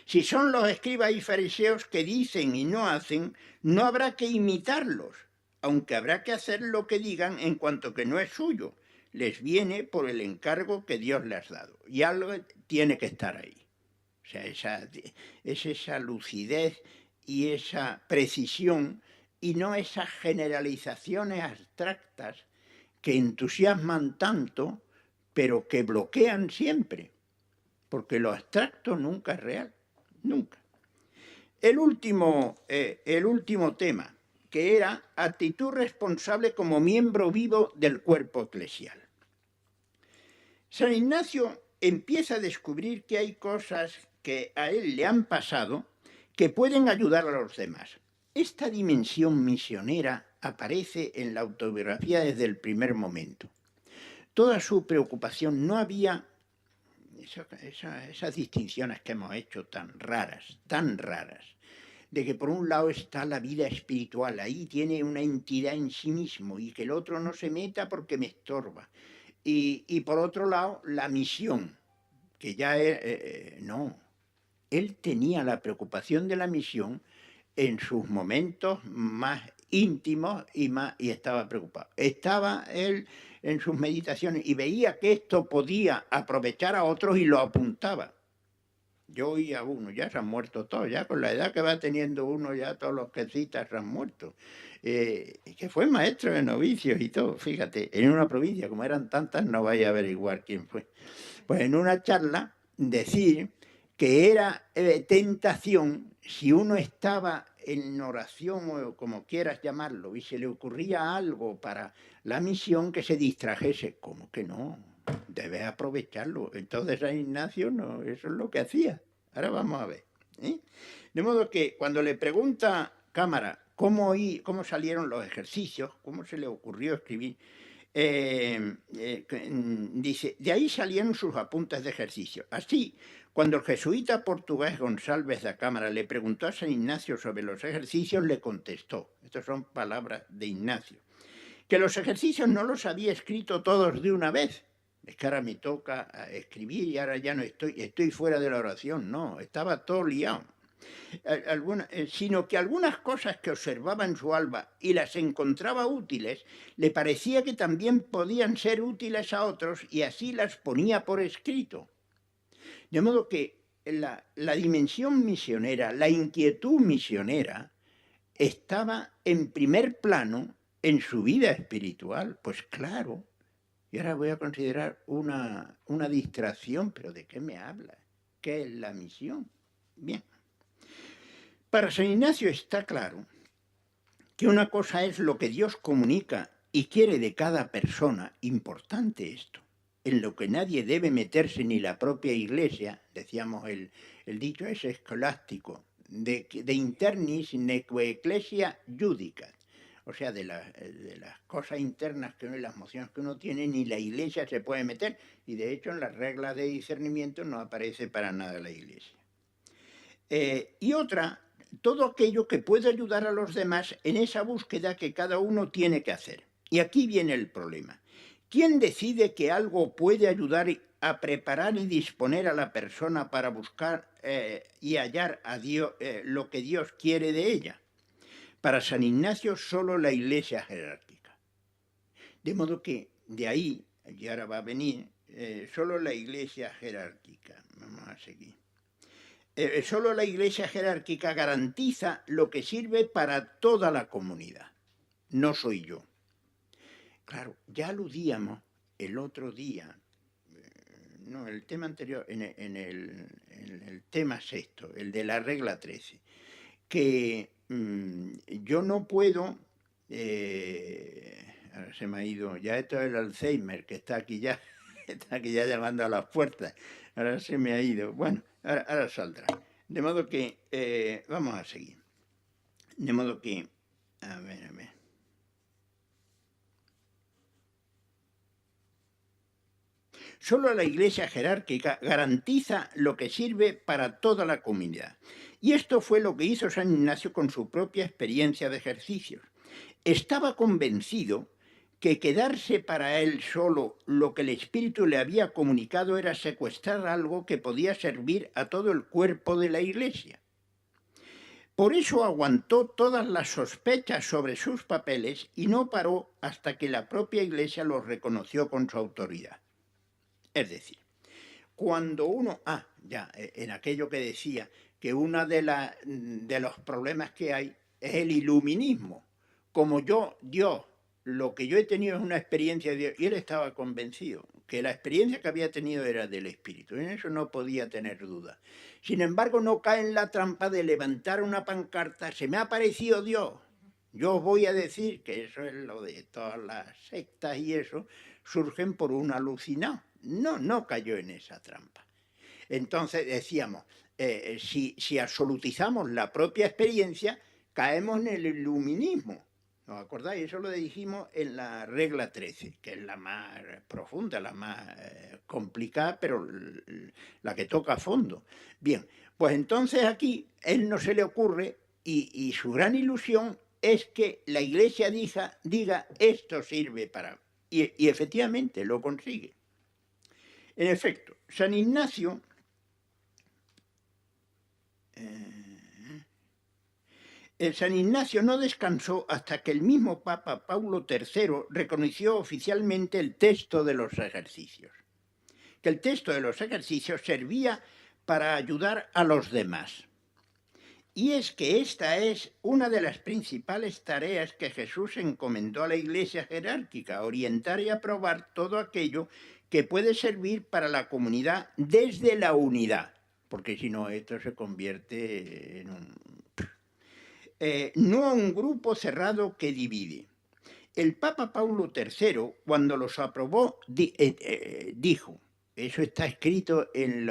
Si son los escribas y fariseos que dicen y no hacen, no habrá que imitarlos, aunque habrá que hacer lo que digan en cuanto que no es suyo. Les viene por el encargo que Dios les ha dado. Y algo tiene que estar ahí. O sea, es esa lucidez y esa precisión y no esas generalizaciones abstractas que entusiasman tanto, pero que bloquean siempre, porque lo abstracto nunca es real, nunca. El último tema, que era actitud responsable como miembro vivo del cuerpo eclesial. San Ignacio empieza a descubrir que hay cosas que a él le han pasado que pueden ayudar a los demás. Esta dimensión misionera aparece en la autobiografía desde el primer momento. Toda su preocupación no había esas distinciones que hemos hecho tan raras, de que por un lado está la vida espiritual, ahí tiene una entidad en sí mismo y que el otro no se meta porque me estorba. Y por otro lado, la misión, que ya es, no, él tenía la preocupación de la misión en sus momentos más íntimos y estaba preocupado. Estaba él en sus meditaciones y veía que esto podía aprovechar a otros y lo apuntaba. Yo oía a uno, ya se han muerto todos, ya con la edad que va teniendo uno, ya todos los que citas se han muerto. Que fue maestro de novicios y todo, fíjate, en una provincia, como eran tantas, no vaya a averiguar quién fue. Pues en una charla decir que era tentación si uno estaba en oración o como quieras llamarlo y se le ocurría algo para la misión que se distrajese. ¿Cómo que no? Debes aprovecharlo. Entonces San Ignacio no, eso es lo que hacía. Ahora vamos a ver. De modo que cuando le pregunta Cámara cómo salieron los ejercicios, cómo se le ocurrió escribir, dice, de ahí salieron sus apuntes de ejercicio. Así, cuando el jesuita portugués González da Cámara le preguntó a San Ignacio sobre los ejercicios, le contestó, estas son palabras de Ignacio, que los ejercicios no los había escrito todos de una vez. Es que ahora me toca escribir y ahora ya no estoy fuera de la oración. No, estaba todo liado. Sino que algunas cosas que observaba en su alma y las encontraba útiles, le parecía que también podían ser útiles a otros y así las ponía por escrito. De modo que la dimensión misionera, la inquietud misionera, estaba en primer plano en su vida espiritual. Pues claro, y ahora voy a considerar una distracción, pero ¿de qué me habla? ¿Qué es la misión? Bien. Para San Ignacio está claro que una cosa es lo que Dios comunica y quiere de cada persona, importante esto, en lo que nadie debe meterse ni la propia Iglesia, decíamos el dicho es escolástico, de internis neque ecclesia judicat, o sea, de las cosas internas que uno y las mociones que uno tiene, ni la Iglesia se puede meter, y de hecho en las reglas de discernimiento no aparece para nada la Iglesia. Y otra, todo aquello que puede ayudar a los demás en esa búsqueda que cada uno tiene que hacer. Y aquí viene el problema. ¿Quién decide que algo puede ayudar a preparar y disponer a la persona para buscar y hallar a Dios, lo que Dios quiere de ella? Para San Ignacio, solo la Iglesia jerárquica. De modo que de ahí, y ahora va a venir, solo la Iglesia jerárquica. Vamos a seguir. Solo la Iglesia jerárquica garantiza lo que sirve para toda la comunidad. No soy yo. Claro, ya aludíamos el otro día, no, el tema anterior, en el tema sexto, el de la regla 13, que yo no puedo, ahora se me ha ido, ya esto es el Alzheimer, que está aquí ya llamando a las puertas, ahora se me ha ido, bueno, ahora saldrá. De modo que, vamos a seguir. De modo que, a ver. Solo la Iglesia jerárquica garantiza lo que sirve para toda la comunidad. Y esto fue lo que hizo San Ignacio con su propia experiencia de ejercicios. Estaba convencido que quedarse para él solo lo que el Espíritu le había comunicado era secuestrar algo que podía servir a todo el cuerpo de la Iglesia. Por eso aguantó todas las sospechas sobre sus papeles y no paró hasta que la propia Iglesia los reconoció con su autoridad. Es decir, cuando uno, en aquello que decía, que uno de los problemas que hay es el iluminismo. Como Dios, lo que yo he tenido es una experiencia de Dios, y él estaba convencido que la experiencia que había tenido era del Espíritu, en eso no podía tener duda. Sin embargo, no cae en la trampa de levantar una pancarta, se me ha aparecido Dios. Yo os voy a decir que eso es lo de todas las sectas y eso, surgen por un alucinado. No cayó en esa trampa. Entonces decíamos, si absolutizamos la propia experiencia, caemos en el iluminismo. ¿Os acordáis? Eso lo dijimos en la regla 13, que es la más profunda, la más complicada, pero la que toca a fondo. Bien, pues entonces aquí él no se le ocurre y su gran ilusión es que la Iglesia diga esto sirve para... Y efectivamente lo consigue. En efecto, San Ignacio... San Ignacio no descansó hasta que el mismo Papa Paulo III reconoció oficialmente el texto de los ejercicios, que el texto de los ejercicios servía para ayudar a los demás. Y es que esta es una de las principales tareas que Jesús encomendó a la Iglesia jerárquica, orientar y aprobar todo aquello que puede servir para la comunidad desde la unidad, porque si no esto se convierte en un... no a un grupo cerrado que divide. El Papa Paulo III, cuando los aprobó, dijo, eso está escrito en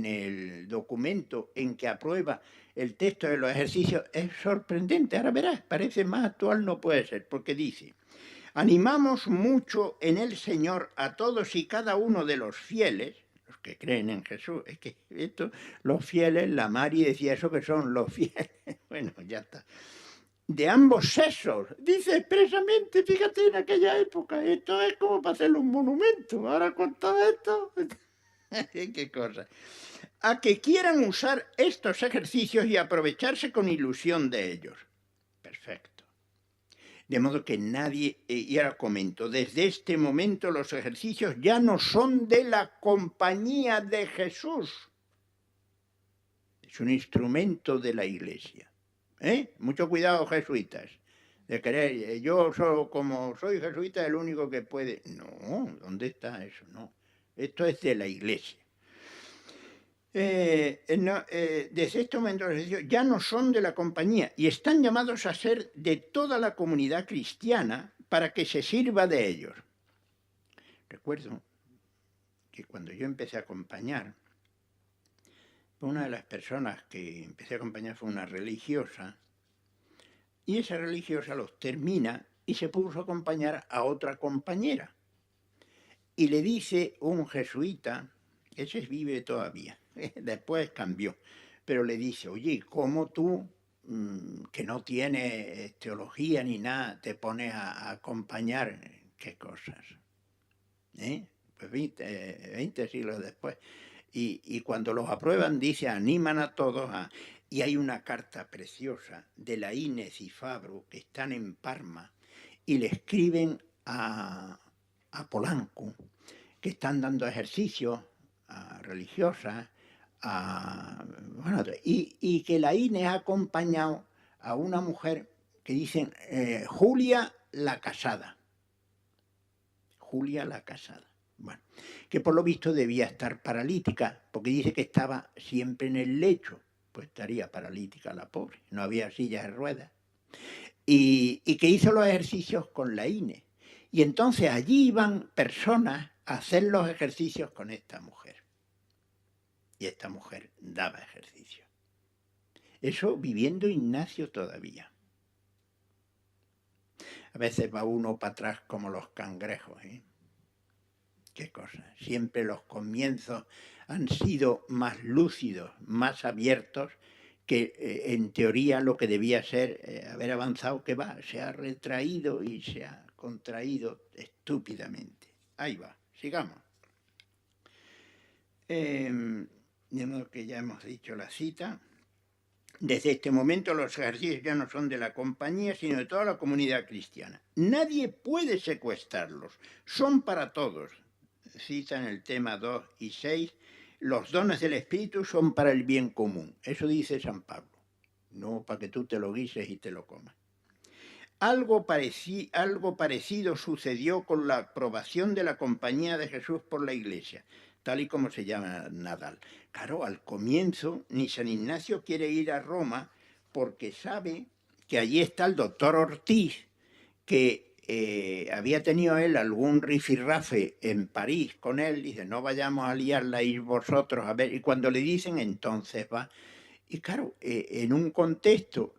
el documento en que aprueba el texto de los ejercicios, es sorprendente, ahora verás, parece más actual no puede ser, porque dice, animamos mucho en el Señor a todos y cada uno de los fieles, los que creen en Jesús, es que esto, los fieles, la Mari decía eso que son los fieles, bueno, ya está, de ambos sexos, dice expresamente, fíjate en aquella época, esto es como para hacerle un monumento, ahora con todo esto, qué cosa, a que quieran usar estos ejercicios y aprovecharse con ilusión de ellos. Perfecto. De modo que nadie, y ahora comento, desde este momento los ejercicios ya no son de la compañía de Jesús, es un instrumento de la Iglesia. Mucho cuidado, jesuitas, de querer, yo como soy jesuita, el único que puede. No, ¿dónde está eso? No, esto es de la Iglesia. Desde este momento los ejercicios ya no son de la compañía y están llamados a ser de toda la comunidad cristiana para que se sirva de ellos. Recuerdo que cuando yo empecé a acompañar, una de las personas que empecé a acompañar fue una religiosa, y esa religiosa los termina y se puso a acompañar a otra compañera. Y le dice un jesuita, ese vive todavía, después cambió, pero le dice, oye, ¿cómo tú, que no tienes teología ni nada, te pones a acompañar? ¿Qué cosas? Pues 20 siglos después. Y cuando los aprueban, dice, animan a todos a... Y hay una carta preciosa de la Inés y Fabro que están en Parma y le escriben a Polanco que están dando ejercicios religiosas y que la Inés ha acompañado a una mujer que dicen Julia la Casada. Julia la Casada. Bueno, que por lo visto debía estar paralítica, porque dice que estaba siempre en el lecho, pues estaría paralítica la pobre, no había sillas de ruedas. Y que hizo los ejercicios con la INE. Y entonces allí iban personas a hacer los ejercicios con esta mujer. Y esta mujer daba ejercicio. Eso viviendo Ignacio todavía. A veces va uno para atrás como los cangrejos, ¿eh? Qué cosa. Siempre los comienzos han sido más lúcidos, más abiertos, que en teoría lo que debía ser haber avanzado, que va, se ha retraído y se ha contraído estúpidamente. Ahí va, sigamos. De modo que ya hemos dicho la cita. Desde este momento los ejercicios ya no son de la compañía, sino de toda la comunidad cristiana. Nadie puede secuestrarlos, son para todos. Cita en el tema 2 y 6, los dones del Espíritu son para el bien común. Eso dice San Pablo, no para que tú te lo guises y te lo comas. Algo parecido sucedió con la aprobación de la compañía de Jesús por la Iglesia, tal y como se llama Nadal. Claro, al comienzo ni San Ignacio quiere ir a Roma porque sabe que allí está el doctor Ortiz, que había tenido él algún rifirrafe en París con él, dice, no vayamos a liarla ir vosotros a ver, y cuando le dicen, entonces va. Y claro, en un contexto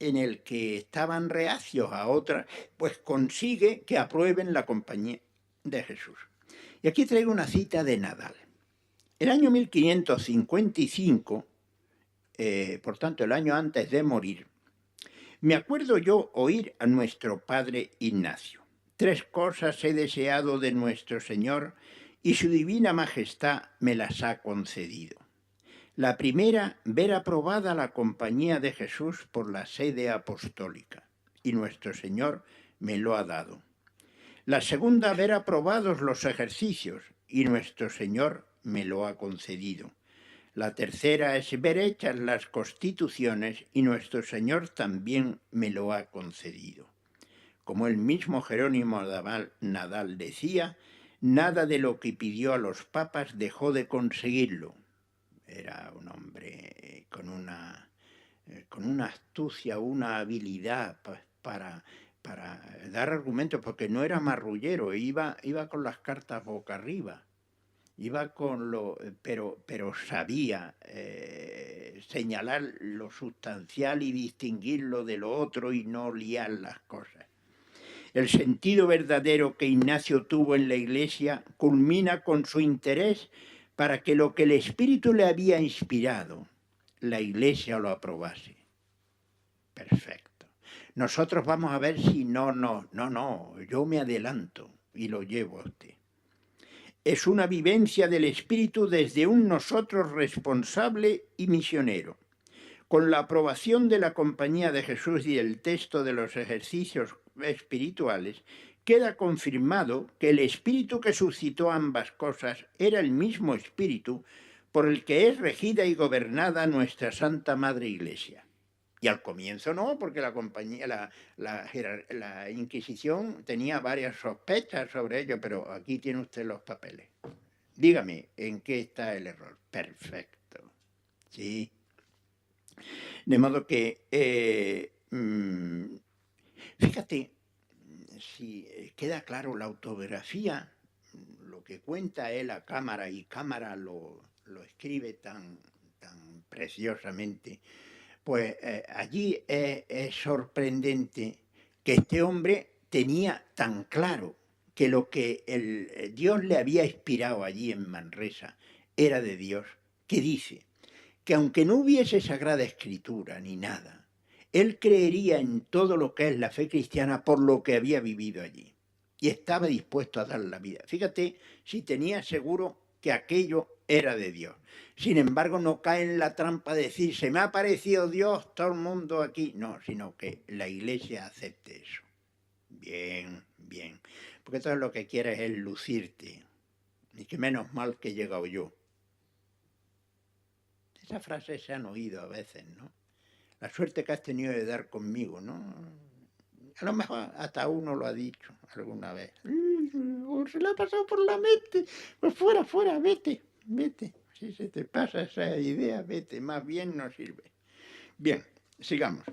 en el que estaban reacios a otra, pues consigue que aprueben la compañía de Jesús. Y aquí traigo una cita de Nadal. El año 1555, por tanto el año antes de morir, me acuerdo yo oír a nuestro padre Ignacio: 3 cosas he deseado de nuestro Señor y su divina majestad me las ha concedido. La primera, ver aprobada la compañía de Jesús por la sede apostólica, y nuestro Señor me lo ha dado. La segunda, ver aprobados los ejercicios, y nuestro Señor me lo ha concedido. La tercera es ver hechas las constituciones, y nuestro Señor también me lo ha concedido. Como el mismo Jerónimo Nadal decía, nada de lo que pidió a los papas dejó de conseguirlo. Era un hombre con una astucia, una habilidad para dar argumentos, porque no era marrullero, iba con las cartas boca arriba, pero sabía señalar lo sustancial y distinguirlo de lo otro y no liar las cosas. El sentido verdadero que Ignacio tuvo en la Iglesia culmina con su interés para que lo que el Espíritu le había inspirado, la Iglesia lo aprobase. Perfecto. Nosotros vamos a ver si no, yo me adelanto y lo llevo a usted. Es una vivencia del Espíritu desde un nosotros responsable y misionero. Con la aprobación de la Compañía de Jesús y el texto de los ejercicios espirituales, queda confirmado que el espíritu que suscitó ambas cosas era el mismo espíritu por el que es regida y gobernada nuestra Santa Madre Iglesia. Y al comienzo no, porque la Inquisición tenía varias sospechas sobre ello, pero aquí tiene usted los papeles. Dígame, ¿en qué está el error? Perfecto. Sí. De modo que, fíjate, si queda claro, la autobiografía, lo que cuenta él a cámara, y cámara lo escribe tan preciosamente, pues allí es sorprendente que este hombre tenía tan claro que lo que Dios le había inspirado allí en Manresa era de Dios, que dice que aunque no hubiese Sagrada Escritura ni nada, él creería en todo lo que es la fe cristiana por lo que había vivido allí. Y estaba dispuesto a dar la vida. Fíjate si tenía seguro que aquello era de Dios. Sin embargo, no cae en la trampa de decir, se me ha aparecido Dios, todo el mundo aquí. No, sino que la Iglesia acepte eso. Bien, bien. Porque todo lo que quieres es lucirte. Y que menos mal que he llegado yo. Esas frases se han oído a veces, ¿no? La suerte que has tenido de dar conmigo, ¿no? A lo mejor hasta uno lo ha dicho alguna vez. O se le ha pasado por la mente. Pues fuera, vete. Si se te pasa esa idea, vete. Más bien no sirve. Bien, sigamos.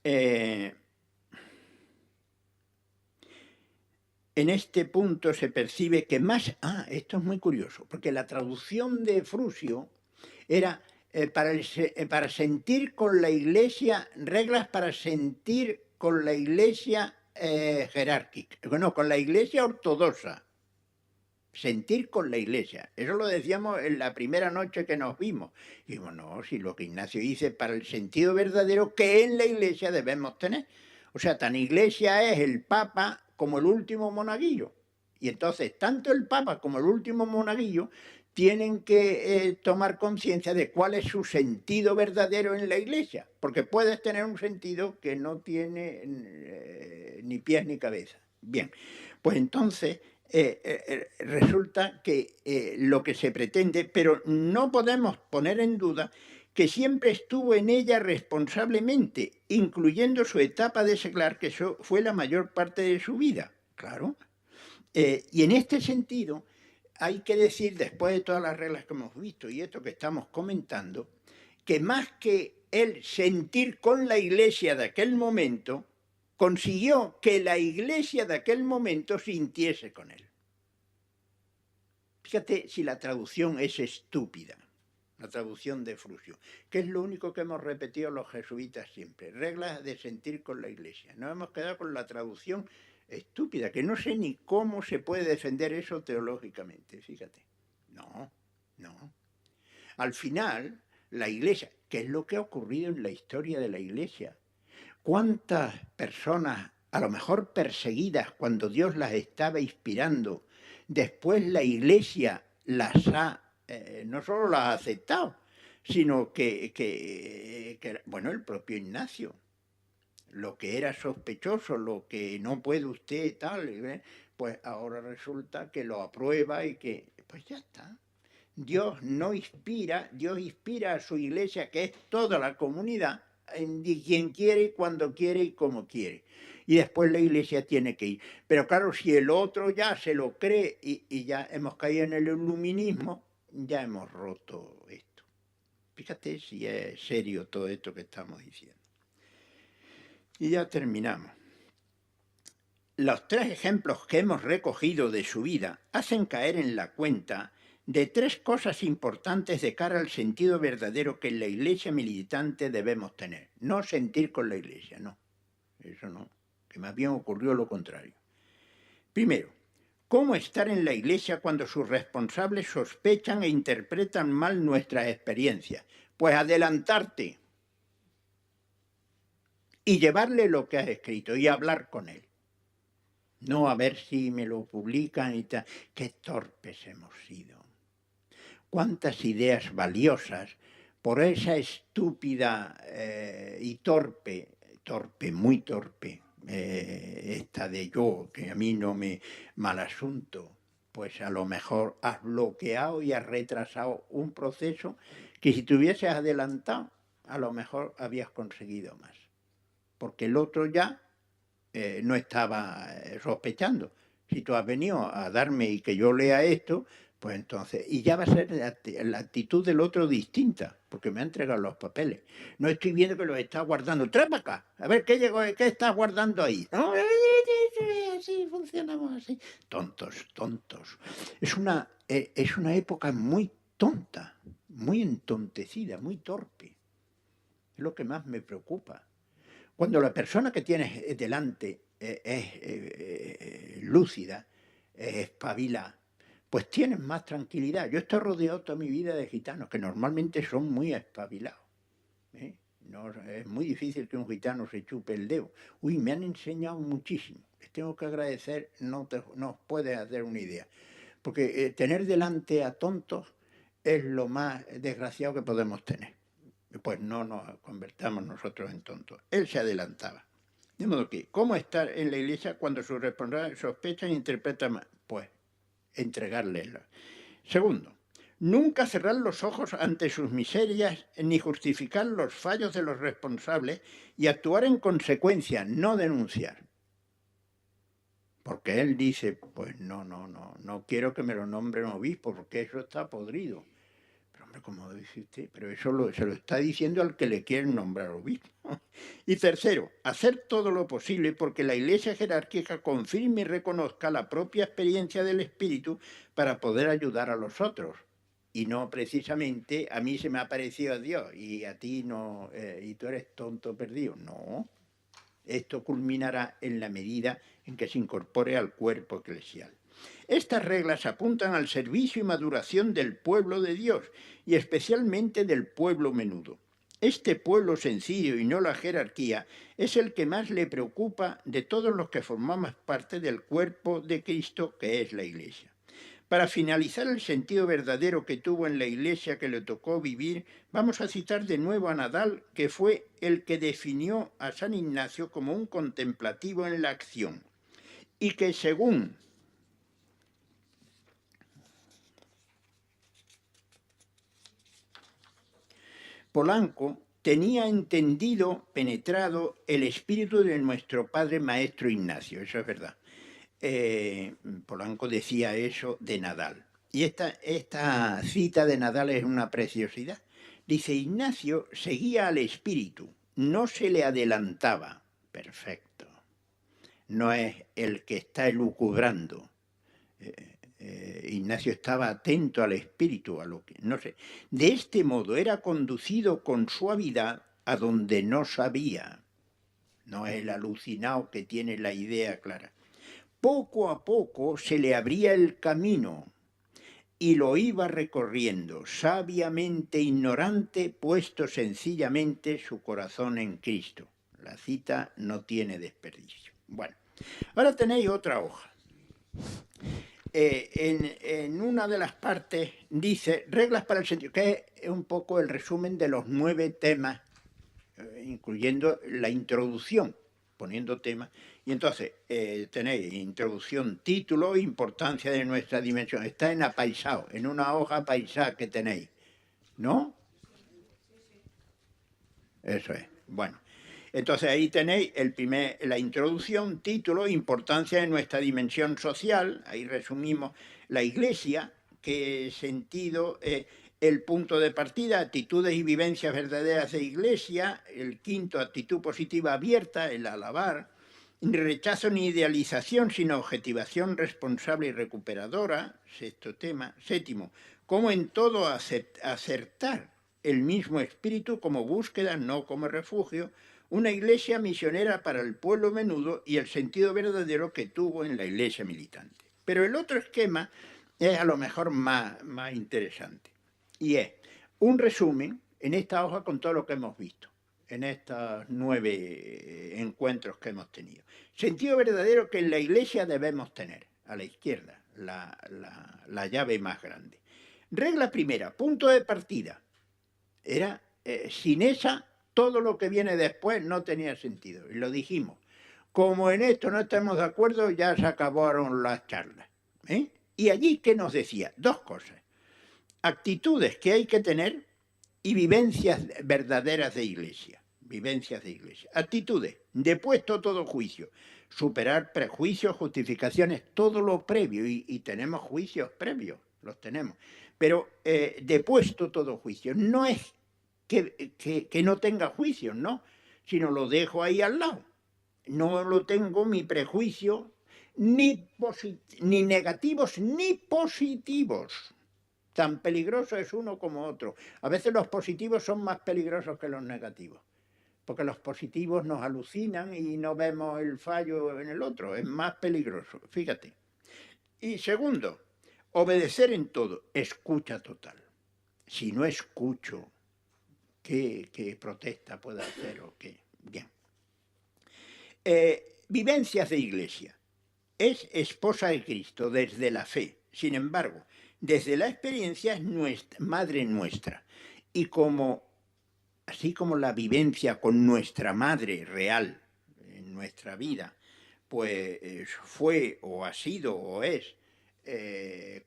En este punto se percibe que más... esto es muy curioso, porque la traducción de Frusio era para sentir con la Iglesia, reglas para sentir con la Iglesia jerárquica, bueno, con la Iglesia ortodoxa, sentir con la Iglesia. Eso lo decíamos en la primera noche que nos vimos. Y dijimos, no, si lo que Ignacio dice para el sentido verdadero que en la Iglesia debemos tener. O sea, tan Iglesia es el Papa como el último monaguillo. Y entonces, tanto el Papa como el último monaguillo tienen que tomar conciencia de cuál es su sentido verdadero en la Iglesia, porque puedes tener un sentido que no tiene ni pies ni cabeza. Bien, pues entonces resulta que lo que se pretende, pero no podemos poner en duda que siempre estuvo en ella responsablemente, incluyendo su etapa de seglar, que eso fue la mayor parte de su vida, claro. Y en este sentido, hay que decir, después de todas las reglas que hemos visto y esto que estamos comentando, que más que él sentir con la Iglesia de aquel momento, consiguió que la Iglesia de aquel momento sintiese con él. Fíjate si la traducción es estúpida. la traducción de Frusio, que es lo único que hemos repetido los jesuitas siempre, reglas de sentir con la Iglesia. Nos hemos quedado con la traducción estúpida, que no sé ni cómo se puede defender eso teológicamente, fíjate. No, no. Al final, la Iglesia, ¿qué es lo que ha ocurrido en la historia de la Iglesia? ¿Cuántas personas, a lo mejor perseguidas cuando Dios las estaba inspirando, después la Iglesia las ha, no solo las ha aceptado, sino bueno, el propio Ignacio, lo que era sospechoso, lo que no puede usted tal, pues ahora resulta que lo aprueba y que, pues ya está. Dios no inspira, Dios inspira a su Iglesia, que es toda la comunidad, en quien quiere, cuando quiere y como quiere. Y después la Iglesia tiene que ir. Pero claro, si el otro ya se lo cree y ya hemos caído en el iluminismo, ya hemos roto esto. Fíjate si es serio todo esto que estamos diciendo. Y ya terminamos. Los 3 ejemplos que hemos recogido de su vida hacen caer en la cuenta de 3 cosas importantes de cara al sentido verdadero que en la Iglesia militante debemos tener. No sentir con la Iglesia, no. Eso no, que más bien ocurrió lo contrario. Primero, ¿cómo estar en la Iglesia cuando sus responsables sospechan e interpretan mal nuestras experiencias? Pues adelantarte y llevarle lo que has escrito y hablar con él. No a ver si me lo publican y tal. Qué torpes hemos sido. Cuántas ideas valiosas por esa estúpida y torpe, muy torpe, esta de yo, que a mí no me mal asunto, pues a lo mejor has bloqueado y has retrasado un proceso que si te hubieses adelantado, a lo mejor habías conseguido más. Porque el otro ya no estaba sospechando. Si tú has venido a darme y que yo lea esto, pues entonces, y ya va a ser la actitud del otro distinta, porque me ha entregado los papeles. No estoy viendo que los está guardando. Trae para acá, a ver qué llegó, qué estás guardando ahí. No, así funcionamos así. Tontos, tontos. Es una época muy tonta, muy entontecida, muy torpe. Es lo que más me preocupa. Cuando la persona que tienes delante es lúcida, es espabila, pues tienes más tranquilidad. Yo estoy rodeado toda mi vida de gitanos, que normalmente son muy espabilados. No, es muy difícil que un gitano se chupe el dedo. Uy, me han enseñado muchísimo. Les tengo que agradecer, no os puedes hacer una idea. Porque tener delante a tontos es lo más desgraciado que podemos tener. Pues no nos convertamos nosotros en tontos. Él se adelantaba. De modo que, ¿cómo estar en la Iglesia cuando sus responsables sospechan e interpretan mal? Pues entregarles. Segundo, nunca cerrar los ojos ante sus miserias ni justificar los fallos de los responsables y actuar en consecuencia, no denunciar. Porque él dice, pues no quiero que me lo nombren obispo porque eso está podrido. Como dice usted, pero eso se lo está diciendo al que le quieren nombrar obispo. Y tercero, hacer todo lo posible porque la Iglesia jerárquica confirme y reconozca la propia experiencia del Espíritu para poder ayudar a los otros. Y no precisamente a mí se me ha parecido a Dios y a ti no, y tú eres tonto perdido. No, esto culminará en la medida en que se incorpore al cuerpo eclesial. Estas reglas apuntan al servicio y maduración del pueblo de Dios y especialmente del pueblo menudo. Este pueblo sencillo y no la jerarquía es el que más le preocupa de todos los que formamos parte del cuerpo de Cristo, que es la Iglesia. Para finalizar el sentido verdadero que tuvo en la Iglesia que le tocó vivir, vamos a citar de nuevo a Nadal, que fue el que definió a San Ignacio como un contemplativo en la acción, y que según Polanco tenía entendido, penetrado el espíritu de nuestro padre maestro Ignacio, eso es verdad. Polanco decía eso de Nadal. Y esta cita de Nadal es una preciosidad. Dice, Ignacio seguía al espíritu, no se le adelantaba. Perfecto. No es el que está elucubrando. Ignacio estaba atento al espíritu, a lo que, no sé. De este modo era conducido con suavidad a donde no sabía. No es el alucinado que tiene la idea clara. Poco a poco se le abría el camino y lo iba recorriendo, sabiamente ignorante, puesto sencillamente su corazón en Cristo. La cita no tiene desperdicio. Bueno, ahora tenéis otra hoja. En una de las partes dice reglas para el sentido, que es un poco el resumen de los 9 temas, incluyendo la introducción, poniendo temas. Y entonces tenéis introducción, título, importancia de nuestra dimensión. Está en apaisado, en una hoja paisada que tenéis, ¿no? Eso es. Bueno, entonces ahí tenéis la introducción, título, importancia de nuestra dimensión social. Ahí resumimos la Iglesia, qué sentido, el punto de partida, actitudes y vivencias verdaderas de Iglesia. El quinto, actitud positiva abierta, el alabar. Ni rechazo ni idealización, sino objetivación responsable y recuperadora. Sexto tema. Séptimo, cómo en todo acertar el mismo espíritu como búsqueda, no como refugio, una iglesia misionera para el pueblo menudo y el sentido verdadero que tuvo en la iglesia militante. Pero el otro esquema es a lo mejor más interesante, y es un resumen en esta hoja con todo lo que hemos visto en estos 9 encuentros que hemos tenido. Sentido verdadero que en la iglesia debemos tener, a la izquierda, la llave más grande. Regla primera, punto de partida. Era, sin esa, todo lo que viene después no tenía sentido. Y lo dijimos. Como en esto no estamos de acuerdo, ya se acabaron las charlas. Y allí, ¿qué nos decía? 2 cosas. Actitudes que hay que tener y vivencias verdaderas de iglesia. Vivencias de iglesia. Actitudes, depuesto todo juicio. Superar prejuicios, justificaciones, todo lo previo. Y tenemos juicios previos, los tenemos. Pero depuesto todo juicio. No es que no tenga juicios, ¿no? Sino lo dejo ahí al lado. No lo tengo mi prejuicio ni negativos ni positivos. Tan peligroso es uno como otro. A veces los positivos son más peligrosos que los negativos, porque los positivos nos alucinan y no vemos el fallo en el otro. Es más peligroso, fíjate. Y segundo, obedecer en todo, escucha total. Si no escucho, ¿qué protesta puedo hacer o qué? Bien. Vivencias de iglesia. Es esposa de Cristo desde la fe. Sin embargo, desde la experiencia es madre nuestra. Y así como la vivencia con nuestra madre real en nuestra vida, pues fue o ha sido o es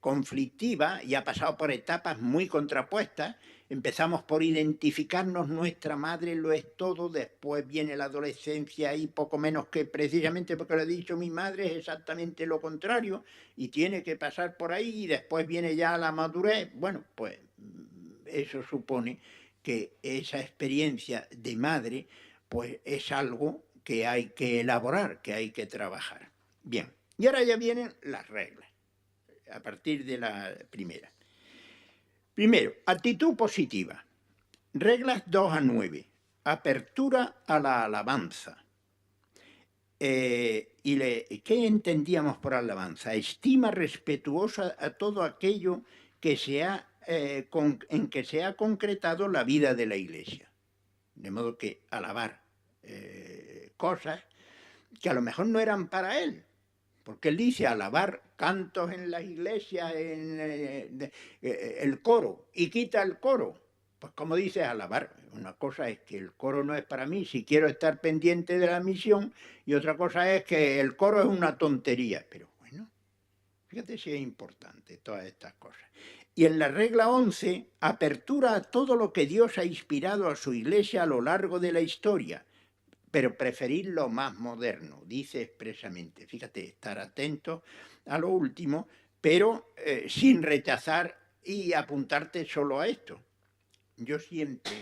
conflictiva y ha pasado por etapas muy contrapuestas. Empezamos por identificarnos, nuestra madre lo es todo, después viene la adolescencia y poco menos que precisamente porque lo he dicho mi madre es exactamente lo contrario y tiene que pasar por ahí y después viene ya la madurez. Bueno, pues eso supone que esa experiencia de madre pues es algo que hay que elaborar, que hay que trabajar. Bien, y ahora ya vienen las reglas, a partir de la primera. Primero, actitud positiva. Reglas 2 a 9. Apertura a la alabanza. ¿Qué entendíamos por alabanza? Estima respetuosa a todo aquello que en que se ha concretado la vida de la Iglesia. De modo que alabar cosas que a lo mejor no eran para él, porque él dice alabar cantos en las iglesias, el coro, y quita el coro. Pues como dices, alabar, una cosa es que el coro no es para mí si quiero estar pendiente de la misión, y otra cosa es que el coro es una tontería. Pero bueno, fíjate si es importante todas estas cosas. Y en la regla 11, apertura a todo lo que Dios ha inspirado a su iglesia a lo largo de la historia, pero preferir lo más moderno, dice expresamente. Fíjate, estar atento a lo último, pero sin rechazar y apuntarte solo a esto. Yo siempre,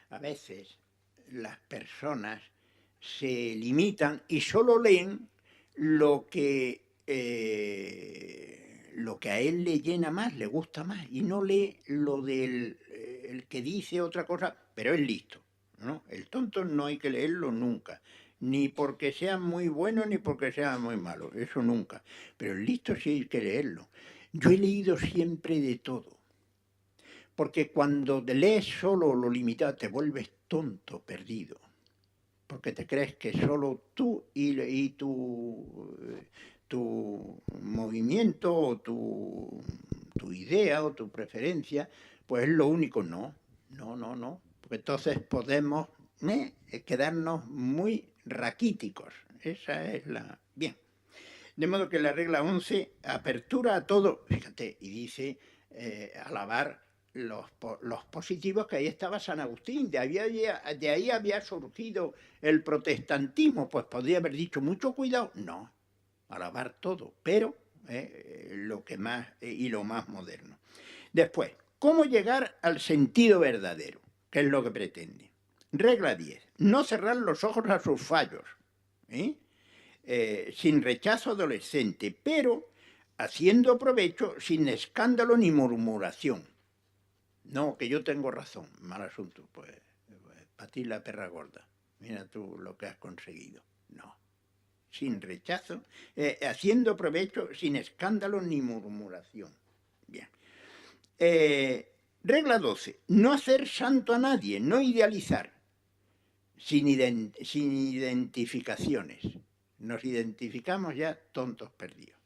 a veces, las personas se limitan y solo leen lo que lo que a él le llena más, le gusta más, y no lee lo del el que dice otra cosa, pero es listo, ¿no? El tonto no hay que leerlo nunca, ni porque sea muy bueno ni porque sea muy malo, eso nunca, pero el listo sí hay que leerlo. Yo he leído siempre de todo, porque cuando lees solo lo limitado te vuelves tonto, perdido, porque te crees que solo tú y tu movimiento o tu idea o tu preferencia, pues es lo único. No, no, no, no, porque entonces podemos quedarnos muy raquíticos. Esa es la... Bien. De modo que la regla 11, apertura a todo, fíjate, y dice alabar los positivos, que ahí estaba San Agustín, de ahí había surgido el protestantismo, pues podría haber dicho mucho cuidado, no, alabar todo, pero lo que más y lo más moderno. Después, ¿cómo llegar al sentido verdadero? ¿Qué es lo que pretende? Regla 10, no cerrar los ojos a sus fallos, sin rechazo adolescente, pero haciendo provecho sin escándalo ni murmuración. No, que yo tengo razón, mal asunto, pues para ti la perra gorda, mira tú lo que has conseguido. No, sin rechazo, haciendo provecho sin escándalo ni murmuración. Bien. Regla 12, no hacer santo a nadie, no idealizar, sin identificaciones. Nos identificamos ya tontos perdidos.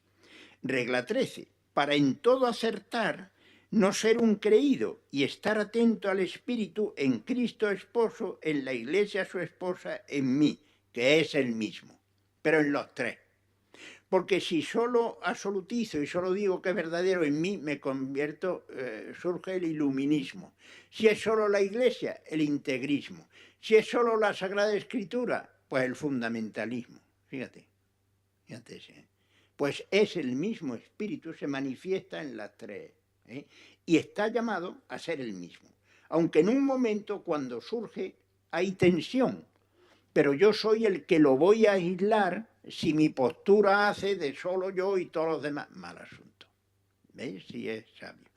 Regla 13. Para en todo acertar, no ser un creído y estar atento al Espíritu en Cristo esposo, en la Iglesia su esposa, en mí, que es el mismo. Pero en los tres. Porque si solo absolutizo y solo digo que es verdadero en mí, me convierto, surge el iluminismo. Si es solo la Iglesia, el integrismo. Si es solo la Sagrada Escritura, pues el fundamentalismo. Fíjate, fíjate. Pues es el mismo espíritu, se manifiesta en las tres, y está llamado a ser el mismo. Aunque en un momento cuando surge hay tensión, pero yo soy el que lo voy a aislar si mi postura hace de solo yo y todos los demás. Mal asunto. ¿Veis? Si es sabio.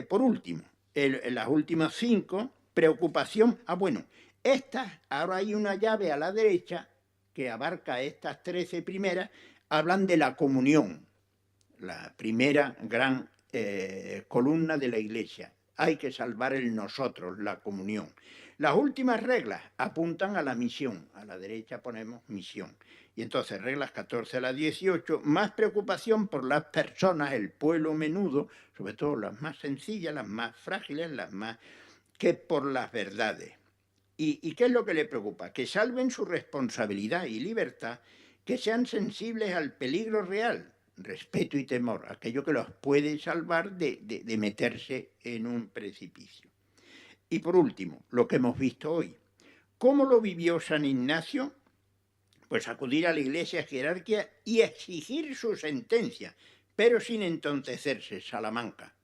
Por último, las últimas 5, preocupación. Bueno, ahora hay una llave a la derecha que abarca estas 13 primeras, hablan de la comunión, la primera gran columna de la Iglesia. Hay que salvar el nosotros, la comunión. Las últimas reglas apuntan a la misión. A la derecha ponemos misión. Y entonces reglas 14 a las 18, más preocupación por las personas, el pueblo menudo, sobre todo las más sencillas, las más frágiles, que por las verdades. ¿Y qué es lo que le preocupa? Que salven su responsabilidad y libertad, que sean sensibles al peligro real, respeto y temor, aquello que los puede salvar de meterse en un precipicio. Y por último, lo que hemos visto hoy. ¿Cómo lo vivió San Ignacio? Pues acudir a la iglesia jerárquica y exigir su sentencia, pero sin entontecerse, Salamanca.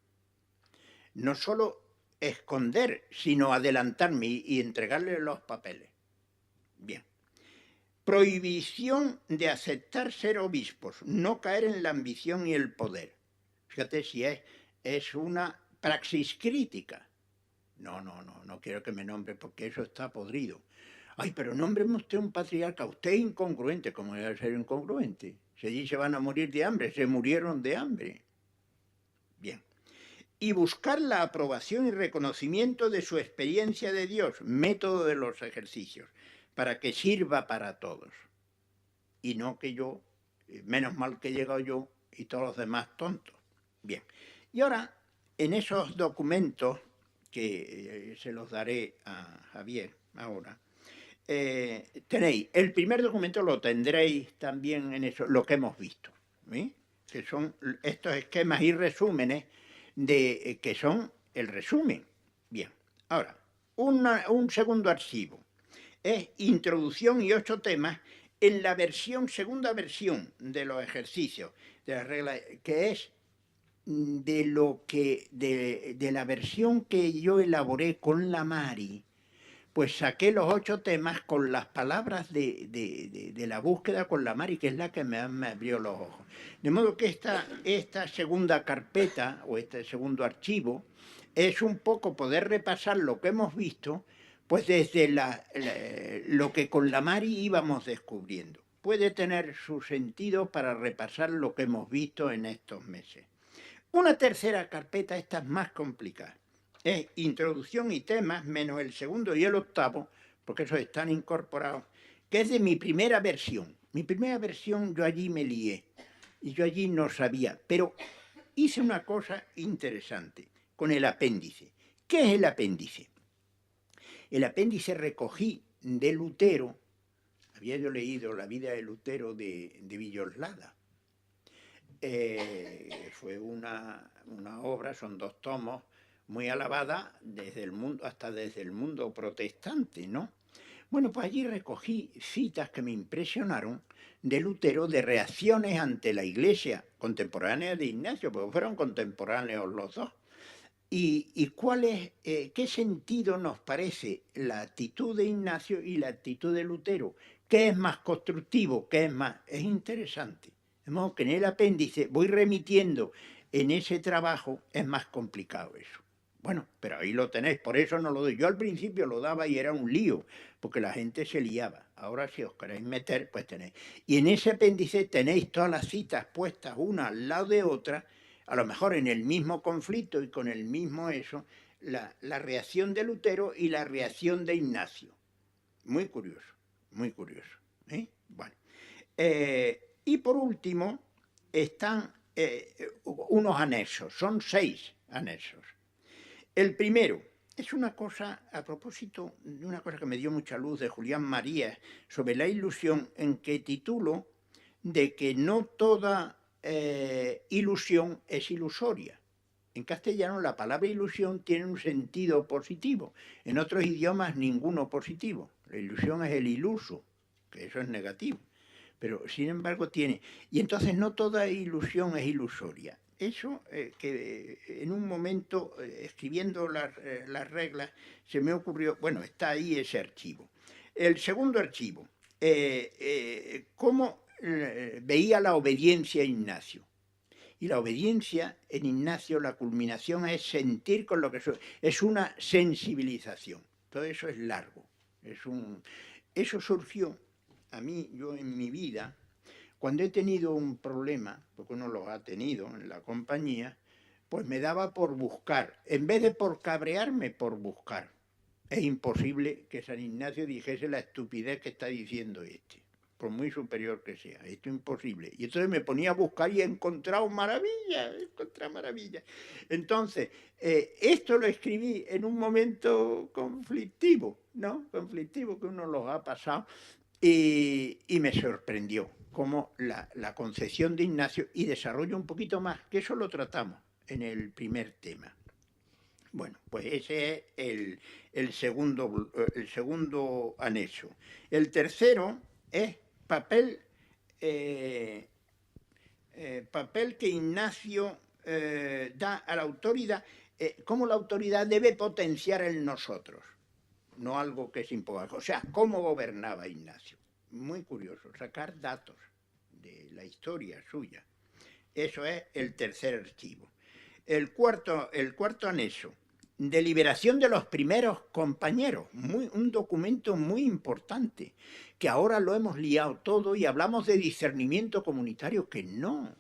No solo esconder, sino adelantarme y entregarle los papeles. Bien. Prohibición de aceptar ser obispos, no caer en la ambición y el poder. Fíjate si es una praxis crítica. No quiero que me nombre porque eso está podrido. Ay, pero nómbreme usted un patriarca, usted es incongruente. ¿Cómo va a ser incongruente? Si allí se van a morir de hambre, se murieron de hambre. Bien. Y buscar la aprobación y reconocimiento de su experiencia de Dios, método de los ejercicios, para que sirva para todos. Y no que yo, menos mal que he llegado yo y todos los demás tontos. Bien. Y ahora, en esos documentos, que se los daré a Javier ahora, tenéis, el primer documento lo tendréis también en eso, lo que hemos visto, que son estos esquemas y resúmenes que son el resumen. Bien, ahora, un segundo archivo es introducción y 8 temas en la segunda versión de los ejercicios, de las reglas, que es de la versión que yo elaboré con la Mari, pues saqué los 8 temas con las palabras de la búsqueda con la Mari, que es la que me abrió los ojos. De modo que esta segunda carpeta, o este segundo archivo, es un poco poder repasar lo que hemos visto, pues desde lo que con la Mari íbamos descubriendo. Puede tener su sentido para repasar lo que hemos visto en estos meses. Una tercera carpeta, esta es más complicada. Es introducción y temas, menos el segundo y el octavo, porque esos están incorporados, que es de mi primera versión. Mi primera versión yo allí me lié, y yo allí no sabía, pero hice una cosa interesante con el apéndice. ¿Qué es el apéndice? El apéndice recogí de Lutero, había yo leído La vida de Lutero de Villoslada. Fue una obra, son 2 tomos, muy alabada desde el mundo, hasta desde el mundo protestante, ¿no? Bueno, pues allí recogí citas que me impresionaron de Lutero, de reacciones ante la Iglesia contemporánea de Ignacio, porque fueron contemporáneos los dos. ¿Y cuál es, qué sentido nos parece la actitud de Ignacio y la actitud de Lutero? ¿Qué es más constructivo? ¿Qué es más? Es interesante. De modo que en el apéndice voy remitiendo en ese trabajo, es más complicado eso. Bueno, pero ahí lo tenéis, por eso no lo doy. Yo al principio lo daba y era un lío, porque la gente se liaba. Ahora si os queréis meter, pues tenéis. Y en ese apéndice tenéis todas las citas puestas una al lado de otra, a lo mejor en el mismo conflicto y con el mismo eso, la reacción de Lutero y la reacción de Ignacio. Muy curioso, muy curioso. Bueno. Y por último, están unos anexos, son 6 anexos. El primero es una cosa, a propósito de una cosa que me dio mucha luz de Julián Marías sobre la ilusión, en que titulo de que no toda ilusión es ilusoria. En castellano la palabra ilusión tiene un sentido positivo, en otros idiomas ninguno positivo. La ilusión es el iluso, que eso es negativo, pero sin embargo tiene. Y entonces no toda ilusión es ilusoria. Eso que en un momento, escribiendo las reglas, se me ocurrió, bueno, está ahí ese archivo. El segundo archivo, cómo veía la obediencia Ignacio. Y la obediencia en Ignacio, la culminación es sentir con lo que soy, es una sensibilización. Todo eso es largo. Eso surgió a mí, yo en mi vida, cuando he tenido un problema, porque uno lo ha tenido en la compañía, pues me daba por buscar, en vez de por cabrearme, por buscar. Es imposible que San Ignacio dijese la estupidez que está diciendo este, por muy superior que sea. Esto es imposible. Y entonces me ponía a buscar y he encontrado maravillas, Entonces, esto lo escribí en un momento conflictivo, ¿no? Conflictivo que uno los ha pasado. Y me sorprendió cómo la concepción de Ignacio, y desarrollo un poquito más, que eso lo tratamos en el primer tema. Bueno, pues ese es el segundo anexo. El tercero es papel que Ignacio da a la autoridad, cómo la autoridad debe potenciar en nosotros, no algo que es imposible. O sea, cómo gobernaba Ignacio. Muy curioso, sacar datos de la historia suya. Eso es el tercer archivo. El cuarto anexo, deliberación de los primeros compañeros, un documento muy importante, que ahora lo hemos liado todo y hablamos de discernimiento comunitario, que no,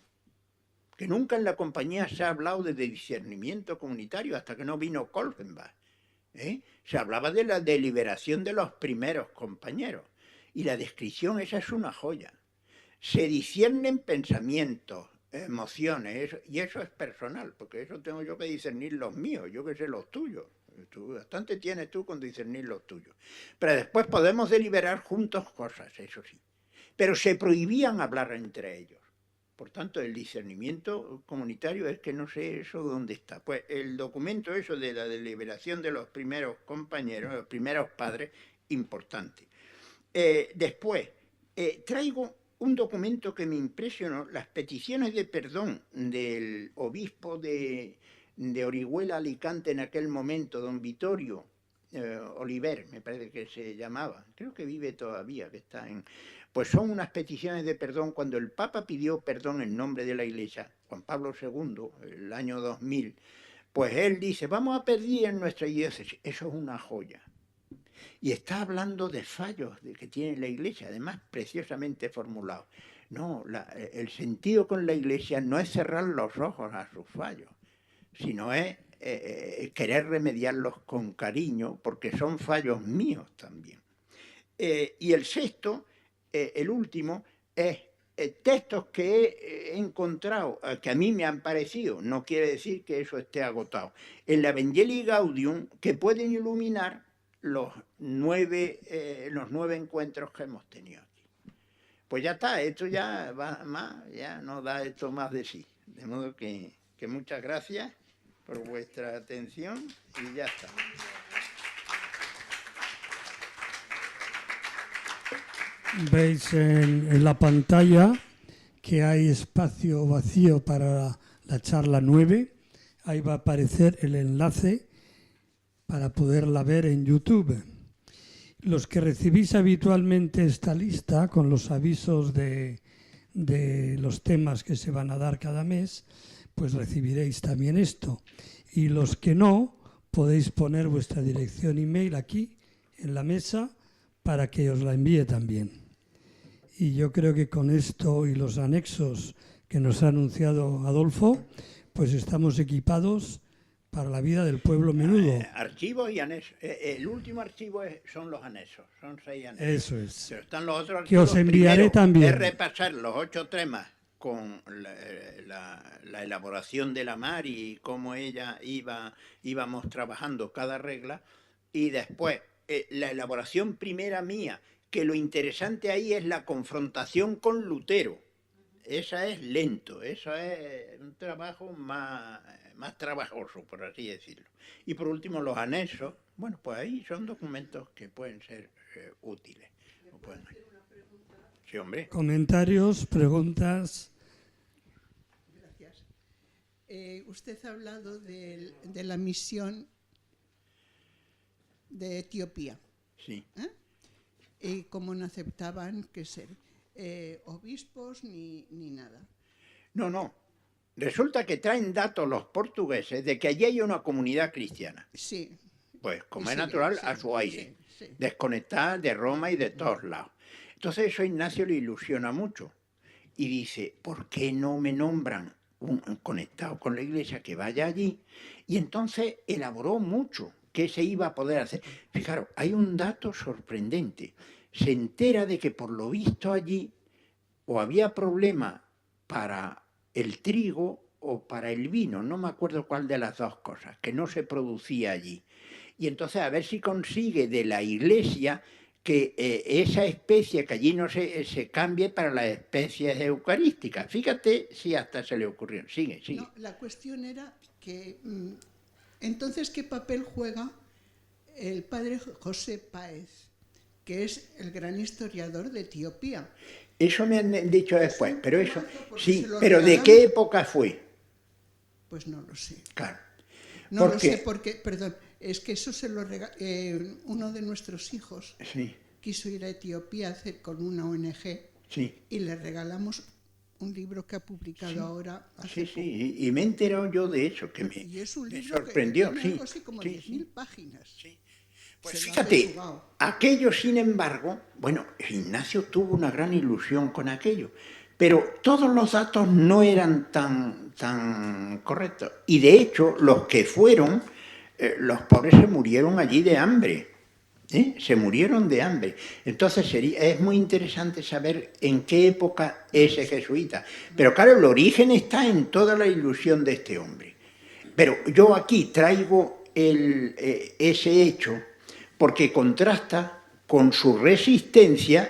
que nunca en la compañía se ha hablado de discernimiento comunitario hasta que no vino Kolfenbach. Se hablaba de la deliberación de los primeros compañeros, y la descripción esa es una joya. Se disciernen pensamientos, emociones, y eso es personal, porque eso tengo yo que discernir los míos, yo que sé los tuyos. Bastante tienes tú con discernir los tuyos. Pero después podemos deliberar juntos cosas, eso sí. Pero se prohibían hablar entre ellos. Por tanto, el discernimiento comunitario es que no sé eso dónde está. Pues el documento eso de la deliberación de los primeros compañeros, los primeros padres, importante. Después, traigo un documento que me impresionó, las peticiones de perdón del obispo de Orihuela Alicante en aquel momento, don Vittorio Oliver, me parece que se llamaba, creo que vive todavía, que está en... Pues son unas peticiones de perdón cuando el Papa pidió perdón en nombre de la Iglesia, Juan Pablo II, el año 2000, pues él dice, vamos a pedir en nuestra diócesis. Eso es una joya. Y está hablando de fallos que tiene la Iglesia, además preciosamente formulados. No, el sentido con la Iglesia no es cerrar los ojos a sus fallos, sino es querer remediarlos con cariño, porque son fallos míos también. Y el sexto, el último, es textos que he encontrado, que a mí me han parecido, no quiere decir que eso esté agotado, en la Evangelii Gaudium, que pueden iluminar los 9 encuentros que hemos tenido aquí. Pues ya está, esto ya va más, ya no da esto más de sí. De modo que muchas gracias por vuestra atención y ya está. Veis en la pantalla que hay espacio vacío para la charla 9. Ahí va a aparecer el enlace para poderla ver en YouTube. Los que recibís habitualmente esta lista con los avisos de los temas que se van a dar cada mes, pues recibiréis también esto. Y los que no, podéis poner vuestra dirección email aquí en la mesa para que os la envíe también. Y yo creo que con esto y los anexos que nos ha anunciado Adolfo, pues estamos equipados para la vida del pueblo menudo. Archivos y anexos. El último archivo son los anexos, son 6 anexos. Eso es. Pero están los otros que archivos. os enviaré Primero, también. Es repasar los 8 temas con la elaboración de la Mar y cómo ella íbamos trabajando cada regla, y después la elaboración primera mía, que lo interesante ahí es la confrontación con Lutero. Esa es lento, eso es un trabajo más trabajoso, por así decirlo. Y por último los anexos, bueno, pues ahí son documentos que pueden ser útiles. Sí, hombre. Comentarios, preguntas. Gracias. Usted ha hablado de la misión de Etiopía. Sí. Y cómo no aceptaban que ser obispos ni nada. No. Resulta que traen datos los portugueses de que allí hay una comunidad cristiana. Sí. Pues, como es natural, a su aire. Sí. Desconectada de Roma y de todos lados. Entonces eso a Ignacio le ilusiona mucho. Y dice, ¿por qué no me nombran un conectado con la iglesia que vaya allí? Y entonces elaboró mucho qué se iba a poder hacer. Fijaros, hay un dato sorprendente. Se entera de que por lo visto allí o había problema para el trigo o para el vino, no me acuerdo cuál de las dos cosas, que no se producía allí. Y entonces a ver si consigue de la iglesia que esa especie que allí no se cambie para las especies eucarísticas. Fíjate si hasta se le ocurrió. Sigue. No, la cuestión era que entonces, ¿qué papel juega el padre José Páez, que es el gran historiador de Etiopía? Eso me han dicho después, pero eso sí, pero ¿de qué época fue? Pues no lo sé. Claro. No lo sé porque, perdón, es que eso se lo uno de nuestros hijos quiso ir a Etiopía con una ONG y le regalamos un libro que ha publicado ahora hace poco. Y me he enterado yo de eso, que y es un me libro sorprendió. Que tiene algo así como 10.000 páginas. Sí. Pues fíjate, aquello sin embargo, bueno, Ignacio tuvo una gran ilusión con aquello, pero todos los datos no eran tan correctos. Y de hecho, los que fueron, los pobres se murieron allí de hambre. Se murieron de hambre. Entonces es muy interesante saber en qué época es ese jesuita. Pero claro, el origen está en toda la ilusión de este hombre. Pero yo aquí traigo ese hecho porque contrasta con su resistencia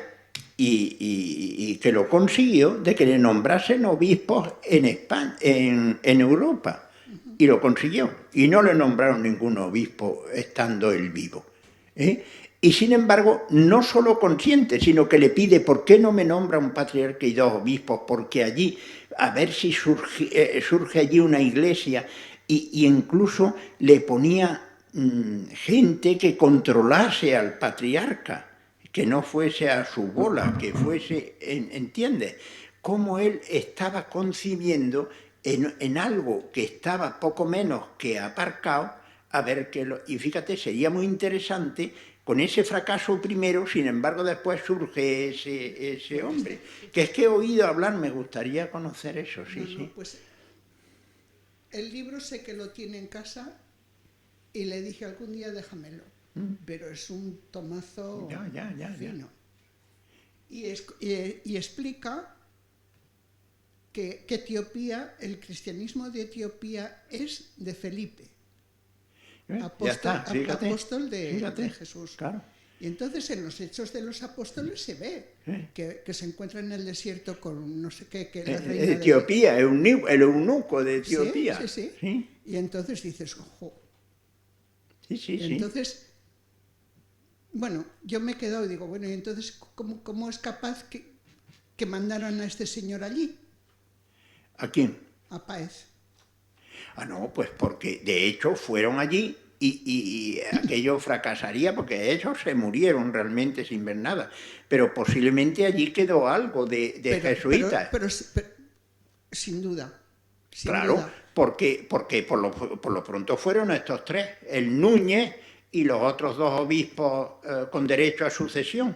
y que lo consiguió de que le nombrasen obispos en España, en Europa. Y lo consiguió. Y no le nombraron ningún obispo estando él vivo. Y sin embargo, no solo consiente, sino que le pide, ¿por qué no me nombra un patriarca y 2 obispos? Porque allí, a ver si surge allí una iglesia, y incluso le ponía gente que controlase al patriarca, que no fuese a su bola, que fuese, ¿entiendes? Cómo él estaba concibiendo en algo que estaba poco menos que aparcado, a ver qué y fíjate, sería muy interesante, con ese fracaso primero, sin embargo después surge ese hombre, que es que he oído hablar, me gustaría conocer eso, sí, sí. Pues el libro sé que lo tiene en casa y le dije algún día déjamelo, pero es un tomazo fino. Y explica que Etiopía, el cristianismo de Etiopía es de Felipe, apóstol de Jesús. Claro. Y entonces en los Hechos de los Apóstoles se ve que se encuentra en el desierto con no sé qué, que la reina Etiopía, el eunuco de Etiopía. Sí. Y entonces dices, ojo. Sí. Y entonces, bueno, yo me he quedado y digo, bueno, y entonces, ¿cómo es capaz que mandaran a este señor allí? ¿A quién? A Páez. No, pues porque de hecho fueron allí y aquello fracasaría porque ellos se murieron realmente sin ver nada. Pero posiblemente allí quedó algo de jesuitas. Pero sin duda. Claro, porque por lo pronto fueron estos tres, el Núñez y los otros dos obispos con derecho a sucesión.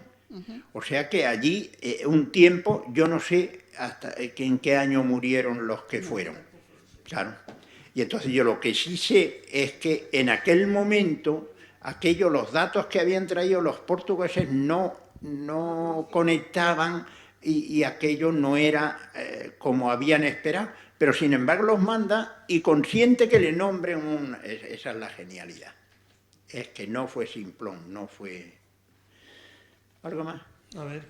O sea que allí un tiempo, yo no sé hasta en qué año murieron los que fueron. Claro. Y entonces yo lo que sí sé es que en aquel momento, los datos que habían traído los portugueses no conectaban y aquello no era como habían esperado. Pero sin embargo los manda y consiente que le nombren esa es la genialidad. Es que no fue simplón, no fue... ¿Algo más? A ver.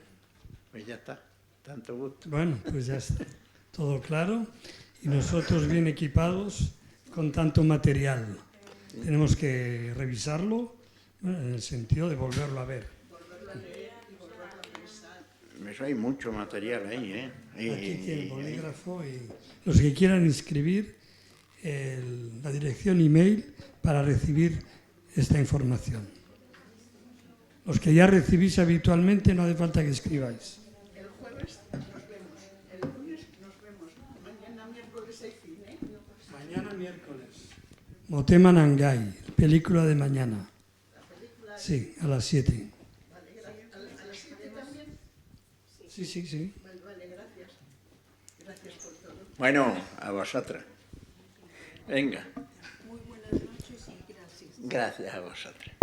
Pues ya está, tanto gusto. Bueno, pues ya está, todo claro. Y nosotros bien equipados con tanto material. Tenemos que revisarlo en el sentido de volverlo a ver. Eso hay mucho material ahí, ¿eh? Aquí tiene el bolígrafo y los que quieran inscribir la dirección email para recibir esta información. Los que ya recibís habitualmente no hace falta que escribáis. El jueves nos vemos, el lunes nos vemos, mañana miércoles hay cine. Mañana miércoles. Motema Nangai, película de mañana. Sí, a las 7. ¿A las 7 también? Sí. Vale, gracias. Gracias por todo. Bueno, a vosotras. Venga. Muy buenas noches y gracias. Gracias a vosotras.